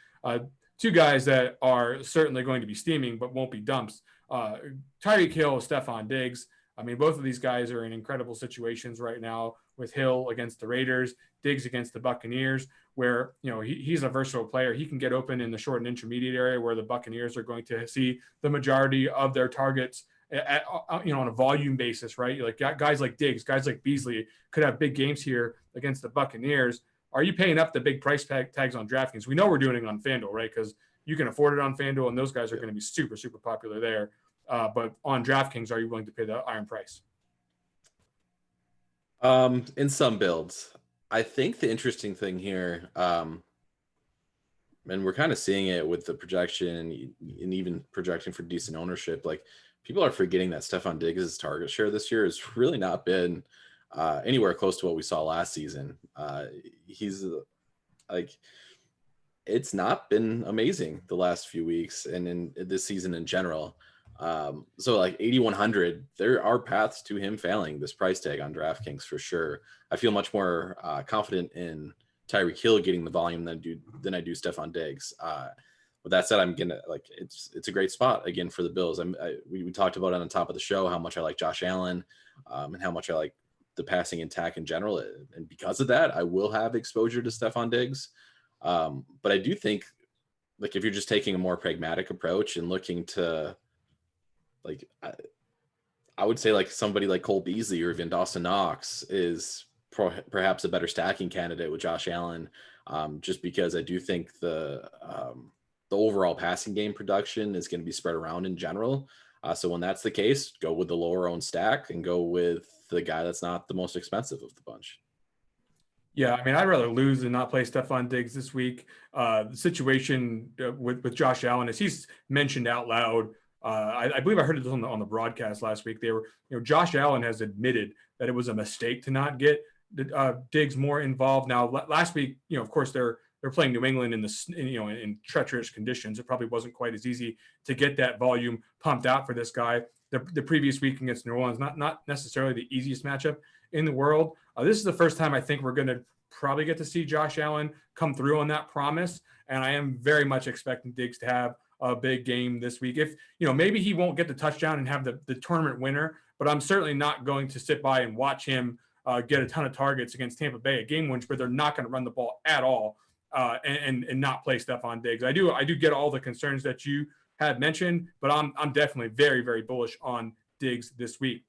2 guys that are certainly going to be steaming, but won't be dumps. Tyreek Hill, Stephon Diggs. I mean, both of these guys are in incredible situations right now, with Hill against the Raiders, Diggs against the Buccaneers, where, he's a versatile player. He can get open in the short and intermediate area where the Buccaneers are going to see the majority of their targets on a volume basis, right? Guys like Diggs, guys like Beasley could have big games here against the Buccaneers. Are you paying up the big price tags on DraftKings? We know we're doing it on FanDuel, right? Because you can afford it on FanDuel, and those guys are going to be super, super popular there. But on DraftKings, are you willing to pay the iron price? In some builds, I think the interesting thing here, and we're kind of seeing it with the projection and even projecting for decent ownership, people are forgetting that Stephon Diggs' target share this year has really not been anywhere close to what we saw last season. He's it's not been amazing the last few weeks and in this season in general. So 8,100, there are paths to him failing this price tag on DraftKings for sure. I feel much more confident in Tyreek Hill getting the volume than I do Stephon Diggs. With that said, I'm gonna it's a great spot again for the Bills. We talked about on the top of the show how much I like Josh Allen and how much I like the passing attack in general, and because of that, I will have exposure to Stephon Diggs. But I do think if you're just taking a more pragmatic approach and looking to I would say somebody like Cole Beasley or even Dawson Knox is perhaps a better stacking candidate with Josh Allen, just because I do think the overall passing game production is going to be spread around in general. So when that's the case, go with the lower owned stack and go with the guy that's not the most expensive of the bunch. Yeah, I mean, I'd rather lose than not play Stephon Diggs this week. The situation with Josh Allen, as he's mentioned out loud, I believe I heard it on the broadcast last week. They were, Josh Allen has admitted that it was a mistake to not get Diggs more involved. Now, last week, of course, they're playing New England in treacherous conditions. It probably wasn't quite as easy to get that volume pumped out for this guy. The previous week against New Orleans, not necessarily the easiest matchup in the world. This is the first time I think we're going to probably get to see Josh Allen come through on that promise. And I am very much expecting Diggs to have a big game this week. If, maybe he won't get the touchdown and have the tournament winner, but I'm certainly not going to sit by and watch him get a ton of targets against Tampa Bay, a game where they're not going to run the ball at all and not play Stephon Diggs. I do get all the concerns that you had mentioned, but I'm definitely very, very bullish on Diggs this week.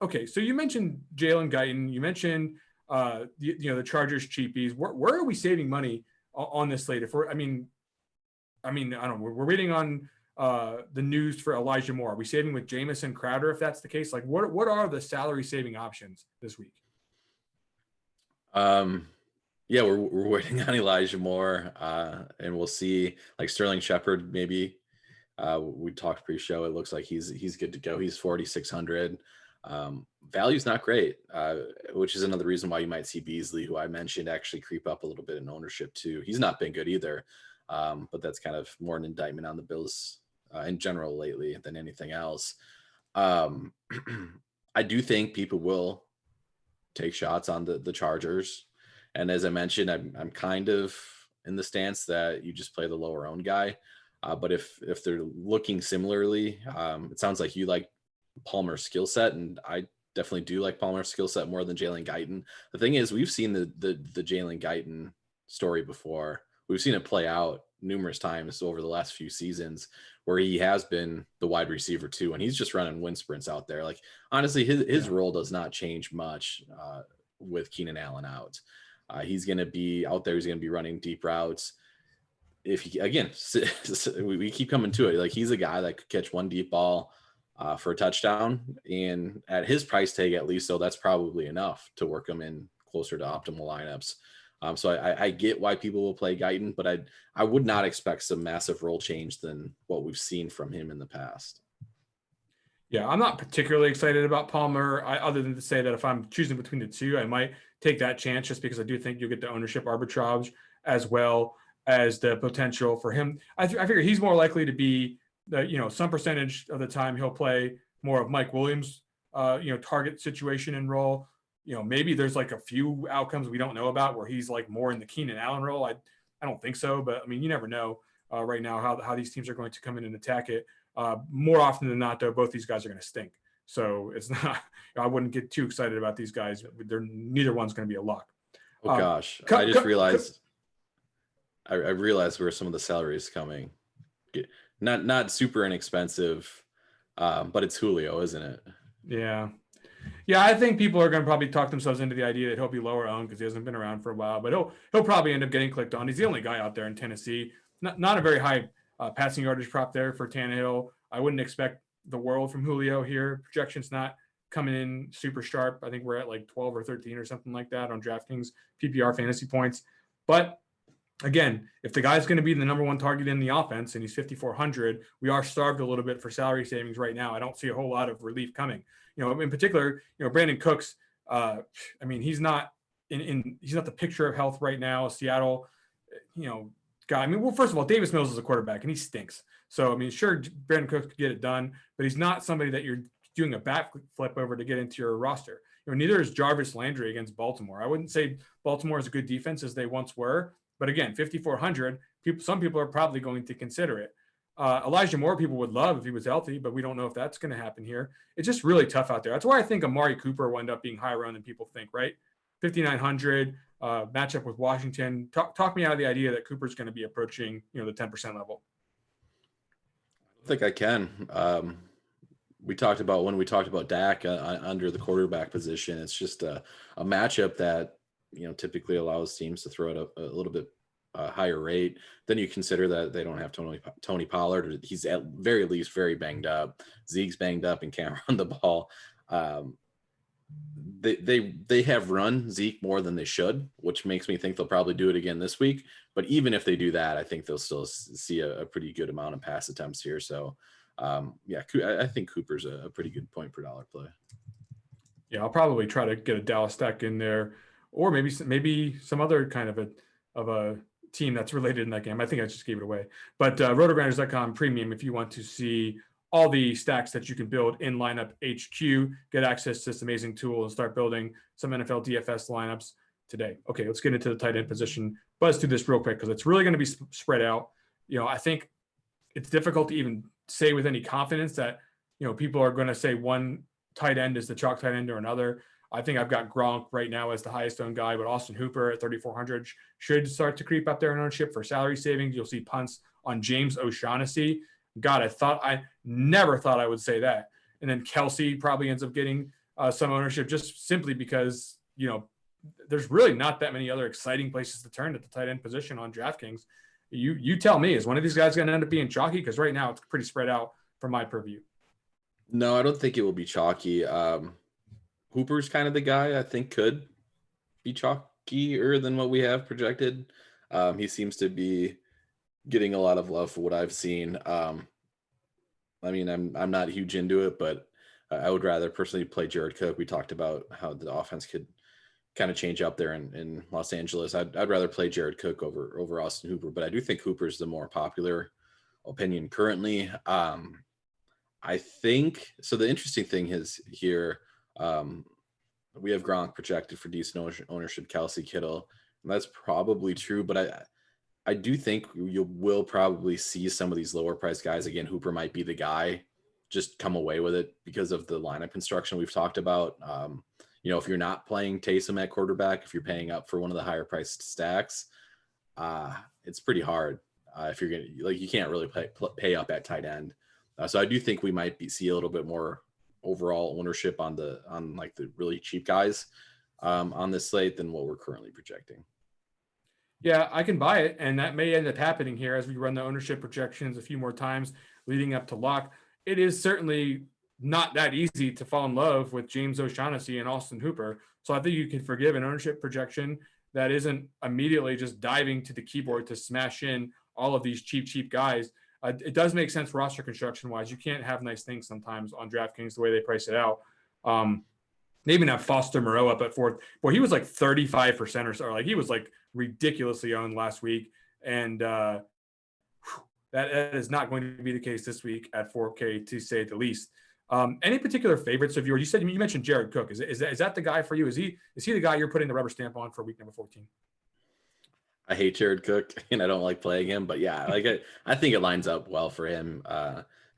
Okay, so you mentioned Jalen Guyton. You mentioned the Chargers cheapies. Where are we saving money on this slate? If I don't know. We're waiting on the news for Elijah Moore. Are we saving with Jamison Crowder if that's the case? Like, what are the salary saving options this week? Yeah, we're waiting on Elijah Moore, and we'll see. Like Sterling Shepard, maybe. We talked pre-show. It looks like he's good to go. He's 4,600. Value's not great, which is another reason why you might see Beasley, who I mentioned, actually creep up a little bit in ownership too. He's not been good either, but that's kind of more an indictment on the Bills in general lately than anything else. I do think people will take shots on the Chargers, and as I mentioned, I'm kind of in the stance that you just play the lower owned guy. But if they're looking similarly, it sounds like you like Palmer's skill set, and I definitely do like Palmer's skill set more than Jalen Guyton. The thing is, we've seen the Jalen Guyton story before. We've seen it play out numerous times over the last few seasons where he has been the wide receiver too, and he's just running wind sprints out there. Like, honestly, his role does not change much with Keenan Allen out. He's going to be out there. He's going to be running deep routes. If he, again, we keep coming to it. Like, he's a guy that could catch one deep ball for a touchdown, and at his price tag, at least, so that's probably enough to work him in closer to optimal lineups. So I get why people will play Guyton, but I would not expect some massive role change than what we've seen from him in the past. Yeah, I'm not particularly excited about Palmer, other than to say that if I'm choosing between the two, I might take that chance just because I do think you'll get the ownership arbitrage as well as the potential for him. I figure he's more likely to be some percentage of the time he'll play more of Mike Williams, target situation and role. Maybe there's like a few outcomes we don't know about where he's like more in the Keenan Allen role. I don't think so, but I mean, you never know right now how these teams are going to come in and attack it. More often than not, though, both these guys are going to stink. So it's not, I wouldn't get too excited about these guys. Neither one's going to be a lock. Oh gosh. I just realized I realized where some of the salary is coming. Not super inexpensive, but it's Julio, isn't it? Yeah. Yeah, I think people are going to probably talk themselves into the idea that he'll be lower owned because he hasn't been around for a while, but he'll probably end up getting clicked on. He's the only guy out there in Tennessee. Not a very high passing yardage prop there for Tannehill. I wouldn't expect the world from Julio here. Projection's not coming in super sharp. I think we're at like 12 or 13 or something like that on DraftKings PPR fantasy points. But again, if the guy's going to be the number one target in the offense and he's 5,400, we are starved a little bit for salary savings right now. I don't see a whole lot of relief coming. In particular, Brandon Cooks. He's not he's not the picture of health right now. Seattle, guy. First of all, Davis Mills is a quarterback and he stinks. So sure, Brandon Cooks could get it done, but he's not somebody that you're doing a bat flip over to get into your roster. Neither is Jarvis Landry against Baltimore. I wouldn't say Baltimore is a good defense as they once were. But again, 5,400, some people are probably going to consider it. Elijah Moore, people would love if he was healthy, but we don't know if that's going to happen here. It's just really tough out there. That's why I think Amari Cooper will end up being higher owned than people think, right? 5,900, matchup with Washington. Talk me out of the idea that Cooper's going to be approaching, the 10% level. I think I can. When we talked about Dak under the quarterback position, it's just a matchup that typically allows teams to throw it up a little bit higher rate. Then you consider that they don't have Tony Pollard. Or he's at very least very banged up. Zeke's banged up and can't run the ball. They have run Zeke more than they should, which makes me think they'll probably do it again this week. But even if they do that, I think they'll still see a pretty good amount of pass attempts here. So yeah, I think Cooper's a pretty good point per dollar play. Yeah, I'll probably try to get a Dallas stack in there, or maybe some other kind of a team that's related in that game. I think I just gave it away. But RotoGrinders.com premium, if you want to see all the stacks that you can build in Lineup HQ, get access to this amazing tool, and start building some NFL DFS lineups today. Okay, let's get into the tight end position. But let's do this real quick because it's really going to be spread out. I think it's difficult to even say with any confidence that people are going to say one tight end is the chalk tight end or another. I think I've got Gronk right now as the highest owned guy, but Austin Hooper at 3,400 should start to creep up there in ownership for salary savings. You'll see punts on James O'Shaughnessy. God, I never thought I would say that. And then Kelsey probably ends up getting some ownership just simply because, there's really not that many other exciting places to turn at the tight end position on DraftKings. You tell me, is one of these guys going to end up being chalky? Because right now it's pretty spread out from my purview. No, I don't think it will be chalky. Hooper's kind of the guy I think could be chalkier than what we have projected. He seems to be getting a lot of love for what I've seen. I'm not huge into it, but I would rather personally play Jared Cook. We talked about how the offense could kind of change up there in Los Angeles. I'd rather play Jared Cook over Austin Hooper, but I do think Hooper's the more popular opinion currently. I think so. The interesting thing is here, we have Gronk projected for decent ownership, Kelsey, Kittle, and that's probably true. But I do think you will probably see some of these lower price guys. Again, Hooper might be the guy, just come away with it because of the lineup construction we've talked about. If you're not playing Taysom at quarterback, if you're paying up for one of the higher priced stacks, it's pretty hard. If you're you can't really pay up at tight end. So I do think we might see a little bit more overall ownership on the really cheap guys on this slate than what we're currently projecting. Yeah, I can buy it, and that may end up happening here as we run the ownership projections a few more times leading up to lock. It is certainly not that easy to fall in love with James O'Shaughnessy and Austin Hooper. So I think you can forgive an ownership projection that isn't immediately just diving to the keyboard to smash in all of these cheap guys. It does make sense roster construction wise. You can't have nice things sometimes on DraftKings the way they price it out. They even have Foster Moreau up at fourth. Boy, he was like 35% or so. Like he was like ridiculously owned last week. And that is not going to be the case this week at 4K to say the least. Any particular favorites of yours? You mentioned Jared Cook. Is that the guy for you? Is he the guy you're putting the rubber stamp on for week number 14? I hate Jared Cook and I don't like playing him, but yeah, I think it lines up well for him.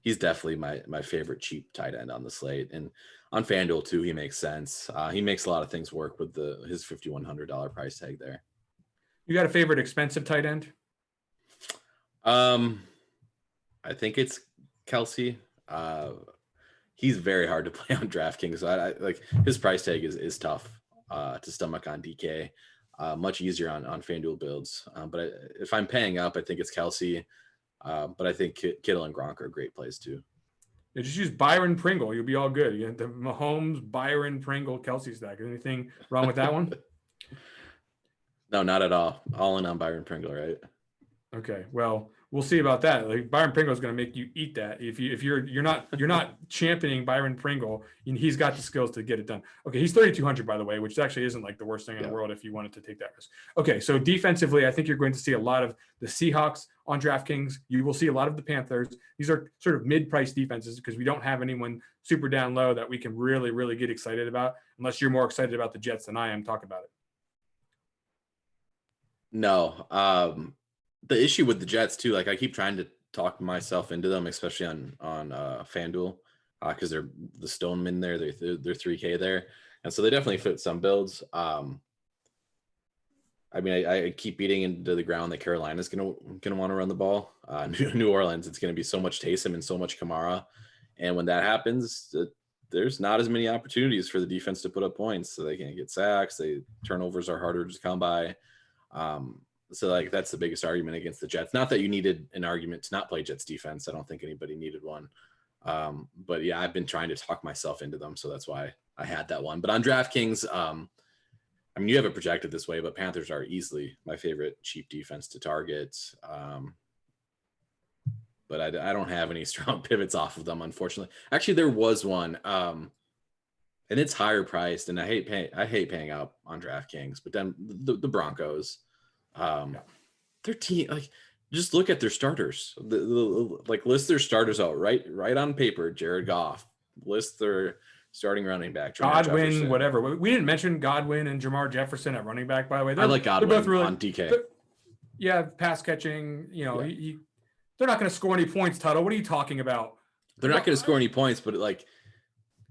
He's definitely my favorite cheap tight end on the slate, and on FanDuel too, he makes sense. He makes a lot of things work with his $5,100 price tag there. You got a favorite expensive tight end? I think it's Kelsey. He's very hard to play on DraftKings. So I like his price tag is tough to stomach on DK. Much easier on FanDuel builds. But if I'm paying up, I think it's Kelsey. But I think Kittle and Gronk are great plays too. Yeah, just use Byron Pringle. You'll be all good. You get the Mahomes, Byron Pringle, Kelsey stack. Anything wrong with that one? No, not at all. All in on Byron Pringle, right? Okay. Well, we'll see about that. Like Byron Pringle is going to make you eat that. If you're not championing Byron Pringle, he's got the skills to get it done. Okay, he's 3,200 by the way, which actually isn't like the worst thing in the world if you wanted to take that risk. Okay, so defensively, I think you're going to see a lot of the Seahawks on DraftKings. You will see a lot of the Panthers. These are sort of mid-price defenses because we don't have anyone super down low that we can really, really get excited about. Unless you're more excited about the Jets than I am, talk about it. No. The issue with the Jets too, like I keep trying to talk myself into them, especially on FanDuel, because they're the Stoneman there, they're 3K there, and so they definitely fit some builds. I keep beating into the ground that Carolina's gonna want to run the ball. New Orleans, it's gonna be so much Taysom and so much Kamara, and when that happens, there's not as many opportunities for the defense to put up points, so they can't get sacks. Turnovers are harder to come by. So like that's the biggest argument against the Jets. Not that you needed an argument to not play Jets defense. I don't think anybody needed one. But yeah, I've been trying to talk myself into them, so that's why I had that one. But on DraftKings, I mean, you have it projected this way, but Panthers are easily my favorite cheap defense to target. But I don't have any strong pivots off of them, unfortunately. Actually, there was one, and it's higher priced, and I hate paying up on DraftKings. But then the Broncos, their team, like, just look at their starters. Like, list their starters out right on paper. Jared Goff, list their starting running back. Godwin, whatever. We didn't mention Godwin and Jamar Jefferson at running back, by the way. I like Godwin both really, on DK. Yeah, pass catching. You know, they're not going to score any points, Tuttle. What are you talking about? They're not going to score any points, but like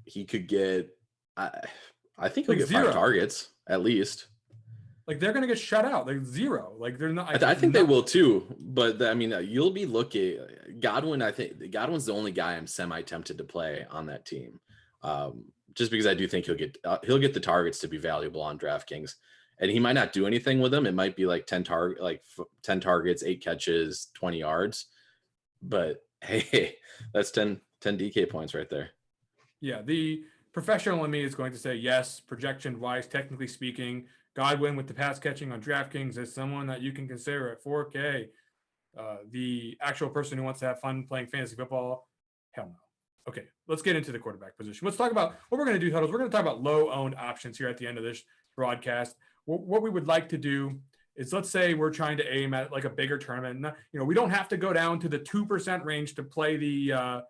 he could get, I think he'll get 5 targets at least. Like they're going to get shut out. Like 0. Like they're not. I think they will too. But I mean, you'll be looking Godwin. I think Godwin's the only guy I'm semi tempted to play on that team. Just because I do think he'll get the targets to be valuable on DraftKings, and he might not do anything with them. It might be like 10 targets, 8 catches, 20 yards. But hey, that's 10 DK points right there. Yeah, the professional in me is going to say yes, projection wise, technically speaking, Godwin with the pass catching on DraftKings is someone that you can consider at 4K. The actual person who wants to have fun playing fantasy football, hell no. Okay, let's get into the quarterback position. Let's talk about what we're going to do, Huddles. We're going to talk about low-owned options here at the end of this broadcast. What we would like to do is, let's say we're trying to aim at like a bigger tournament. We don't have to go down to the 2% range to play the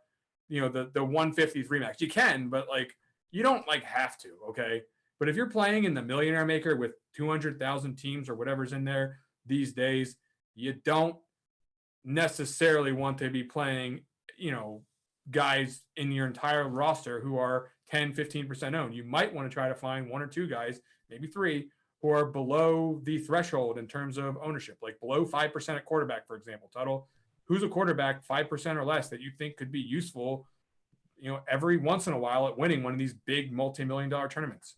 153 max. You can, but like you don't like have to. Okay, but if you're playing in the Millionaire Maker with 200,000 teams or whatever's in there these days, you don't necessarily want to be playing, guys in your entire roster who are 10, 15% owned. You might want to try to find 1 or 2 guys, maybe 3, who are below the threshold in terms of ownership, like below 5% at quarterback, for example. Tuttle, who's a quarterback 5% or less that you think could be useful, every once in a while at winning one of these big multi-million-dollar tournaments?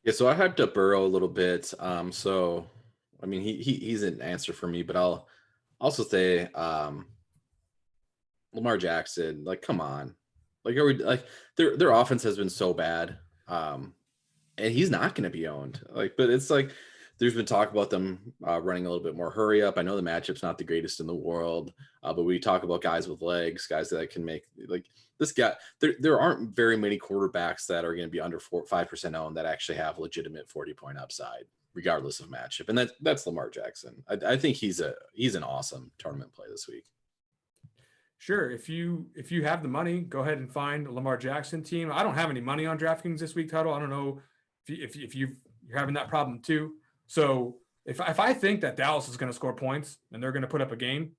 Yeah, so I hyped up Burrow a little bit. So I mean, he's an answer for me, but I'll also say Lamar Jackson. Like, come on, like, are we like their offense has been so bad, and he's not going to be owned. Like, but it's like there's been talk about them running a little bit more hurry up. I know the matchup's not the greatest in the world, but we talk about guys with legs, guys that can make like this guy. There aren't very many quarterbacks that are going to be under 5% owned that actually have legitimate 40-point upside, regardless of matchup. And that's Lamar Jackson. I think he's an awesome tournament play this week. Sure. If you have the money, go ahead and find a Lamar Jackson team. I don't have any money on DraftKings this week, Tuttle. I don't know if you're having that problem too. So if I think that Dallas is going to score points and they're going to put up a game,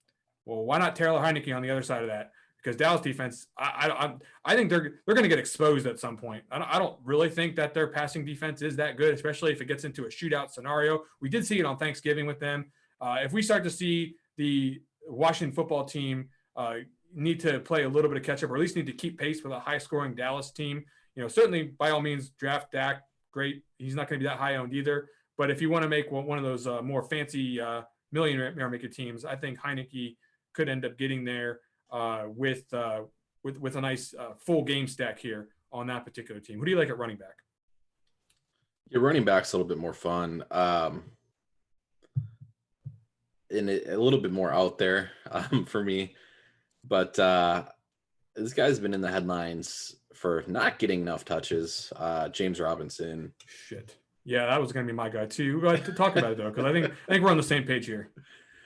well, why not Taylor Heineke on the other side of that? Because Dallas defense, I think they're going to get exposed at some point. I don't really think that their passing defense is that good, especially if it gets into a shootout scenario. We did see it on Thanksgiving with them. If we start to see the Washington football team need to play a little bit of catch up, or at least need to keep pace with a high scoring Dallas team, certainly by all means draft Dak. Great. He's not going to be that high owned either. But if you want to make one of those more fancy millionaire maker teams, I think Heineke could end up getting there with a nice full game stack here on that particular team. Who do you like at running back? Your running back's a little bit more fun, and a little bit more out there for me. But this guy's been in the headlines for not getting enough touches. James Robinson. Shit. Yeah, that was going to be my guy too. Go ahead to talk about it though, because I think we're on the same page here.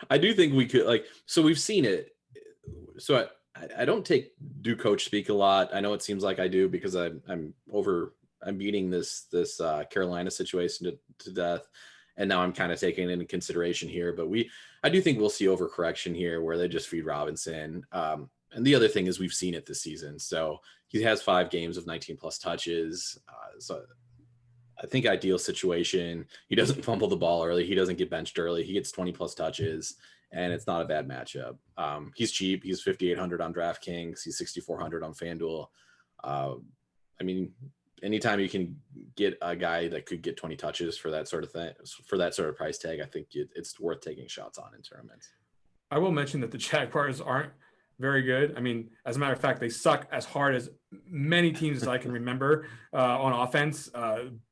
I do think we could so we've seen it. So I don't do coach speak a lot. I know it seems like I do because I'm beating this Carolina situation to death, and now I'm kind of taking it into consideration here. But I do think we'll see overcorrection here where they just feed Robinson. And the other thing is we've seen it this season. So he has 5 games of 19 plus touches. So I think ideal situation. He doesn't fumble the ball early. He doesn't get benched early. He gets 20 plus touches, and it's not a bad matchup. He's cheap. He's 5,800 on DraftKings. He's 6,400 on FanDuel. I mean, anytime you can get a guy that could get 20 touches for that sort of thing, for that sort of price tag, I think it's worth taking shots on in tournaments. I will mention that the Jaguars aren't very good. I mean, as a matter of fact, they suck as hard as many teams as I can remember on offense.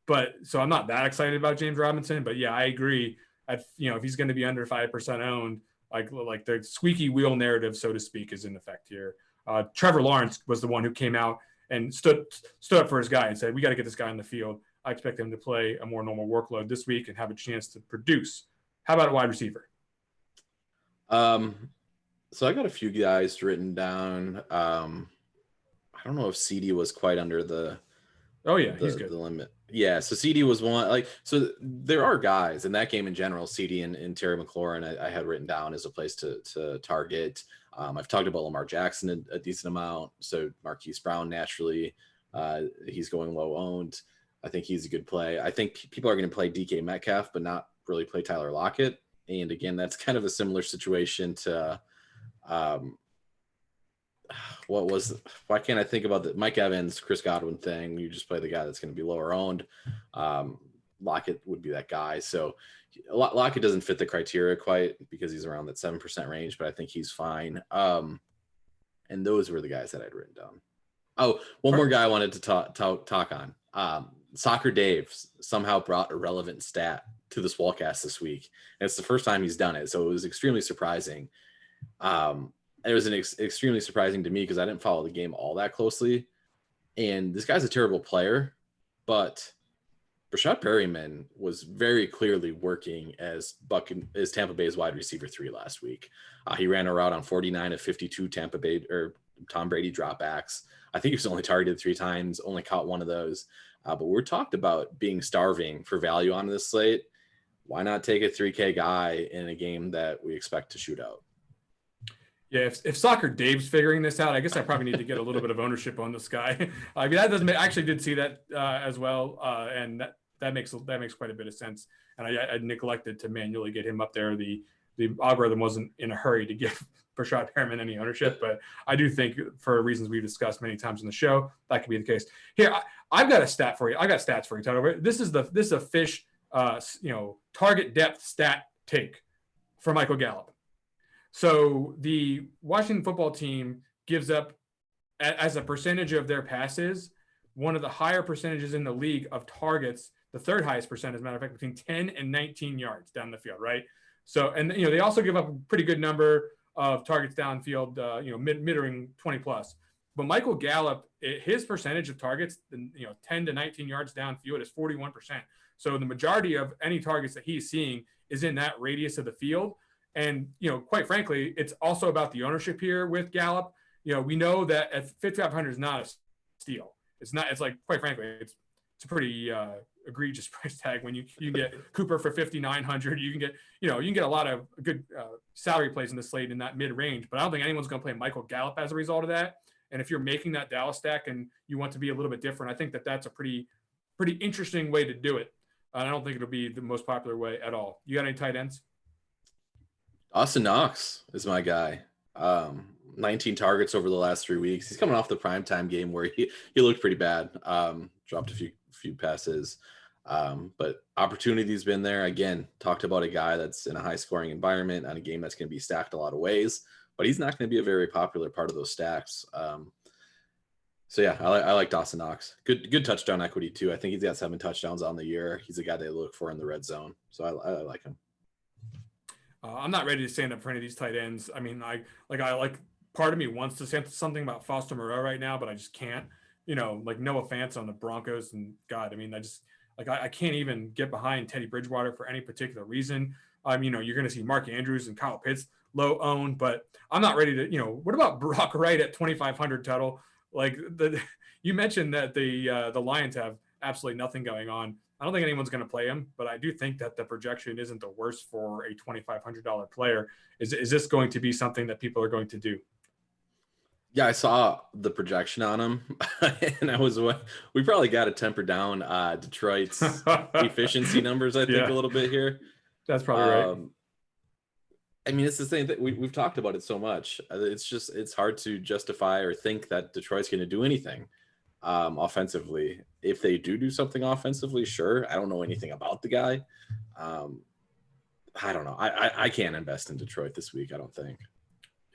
But so I'm not that excited about James Robinson. But yeah, I agree. If he's going to be under 5% owned, like the squeaky wheel narrative, so to speak, is in effect here. Trevor Lawrence was the one who came out and stood up for his guy and said, "We got to get this guy on the field. I expect him to play a more normal workload this week and have a chance to produce." How about a wide receiver? So I got a few guys written down. I don't know if CD was quite under the he's good. the limit. Yeah, so CD was one. So there are guys in that game in general. CD and Terry McLaurin I had written down as a place to target. I've talked about Lamar Jackson a decent amount. So Marquise Brown naturally, he's going low owned. I think he's a good play. I think people are going to play DK Metcalf, but not really play Tyler Lockett. And again, that's kind of a similar situation to why can't I think about the Mike Evans, Chris Godwin thing? You just play the guy that's going to be lower owned. Lockett would be that guy. So Lockett doesn't fit the criteria quite because he's around that 7% range, but I think he's fine. And those were the guys that I'd written down. Oh, one more guy I wanted to talk on. Soccer Dave somehow brought a relevant stat to the Swallcast this week. And it's the first time he's done it. So it was extremely surprising. It was extremely surprising to me because I didn't follow the game all that closely. And this guy's a terrible player, but Rashad Perryman was very clearly working as Tampa Bay's wide receiver 3 last week. He ran a route on 49 of 52 Tampa Bay or Tom Brady dropbacks. I think he was only targeted 3 times, only caught one of those. But we're talked about being starving for value on this slate. Why not take a 3K guy in a game that we expect to shoot out? Yeah, if Soccer Dave's figuring this out, I guess I probably need to get a little bit of ownership on this guy. I mean, that doesn't. I actually did see that as well, and that makes quite a bit of sense. And I neglected to manually get him up there. The algorithm wasn't in a hurry to give Rashad Perriman any ownership, but I do think for reasons we've discussed many times in the show that could be the case. Here, I've got a stat for you. I got stats for you, Toto. This is a fish, target depth stat take for Michael Gallup. So the Washington football team gives up, as a percentage of their passes, one of the higher percentages in the league of targets, the third highest percent, as a matter of fact, between 10 and 19 yards down the field, right? So, and they also give up a pretty good number of targets downfield, mid-ring 20 plus. But Michael Gallup, his percentage of targets, 10 to 19 yards downfield is 41%. So the majority of any targets that he's seeing is in that radius of the field. And, quite frankly, it's also about the ownership here with Gallup. We know that at 5,500 is not a steal. It's not. It's like, quite frankly, it's a pretty egregious price tag when you get Cooper for 5,900. You can get a lot of good salary plays in the slate in that mid range. But I don't think anyone's going to play Michael Gallup as a result of that. And if you're making that Dallas stack and you want to be a little bit different, I think that's a pretty interesting way to do it. I don't think it'll be the most popular way at all. You got any tight ends? Austin Knox is my guy. 19 targets over the last 3 weeks. He's coming off the primetime game where he looked pretty bad. Dropped a few passes. But opportunity's been there. Again, talked about a guy that's in a high scoring environment on a game that's going to be stacked a lot of ways, but he's not going to be a very popular part of those stacks. So yeah, I like Dawson Knox. Good touchdown equity too. I think he's got 7 touchdowns on the year. He's a guy they look for in the red zone. So I like him. I'm not ready to stand up for any of these tight ends. I mean, I like part of me wants to say something about Foster Moreau right now, but I just can't. No offense on the Broncos, and God, I mean, I can't even get behind Teddy Bridgewater for any particular reason. You're going to see Mark Andrews and Kyle Pitts low owned, but I'm not ready to. What about Brock Wright at 2,500 total? You mentioned that the Lions have absolutely nothing going on. I don't think anyone's going to play him, but I do think that the projection isn't the worst for a $2,500 player. Is this going to be something that people are going to do? Yeah, I saw the projection on him, and we probably got to temper down Detroit's efficiency numbers, I think, a little bit here. That's probably right. I mean, it's the same thing. We've talked about it so much. It's hard to justify or think that Detroit's going to do anything. offensively. If they do something offensively, sure. I don't know anything about the guy. I don't know. I can't invest in Detroit this week, I don't think.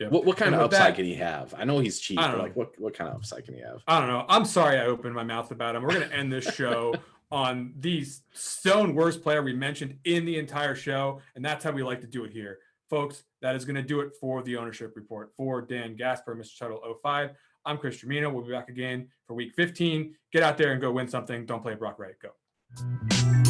Yeah. What kind And of with upside that, can he have? I know he's cheap, I but don't like know. what kind of upside can he have? I don't know. I'm sorry I opened my mouth about him. We're going to end this show on the stone worst player we mentioned in the entire show, and that's how we like to do it here. Folks, that is going to do it for the ownership report. For Dan Gaspar, Mr. Tuttle 05, I'm Chris Gimino. We'll be back again for week 15. Get out there and go win something. Don't play Brock Wright. Go.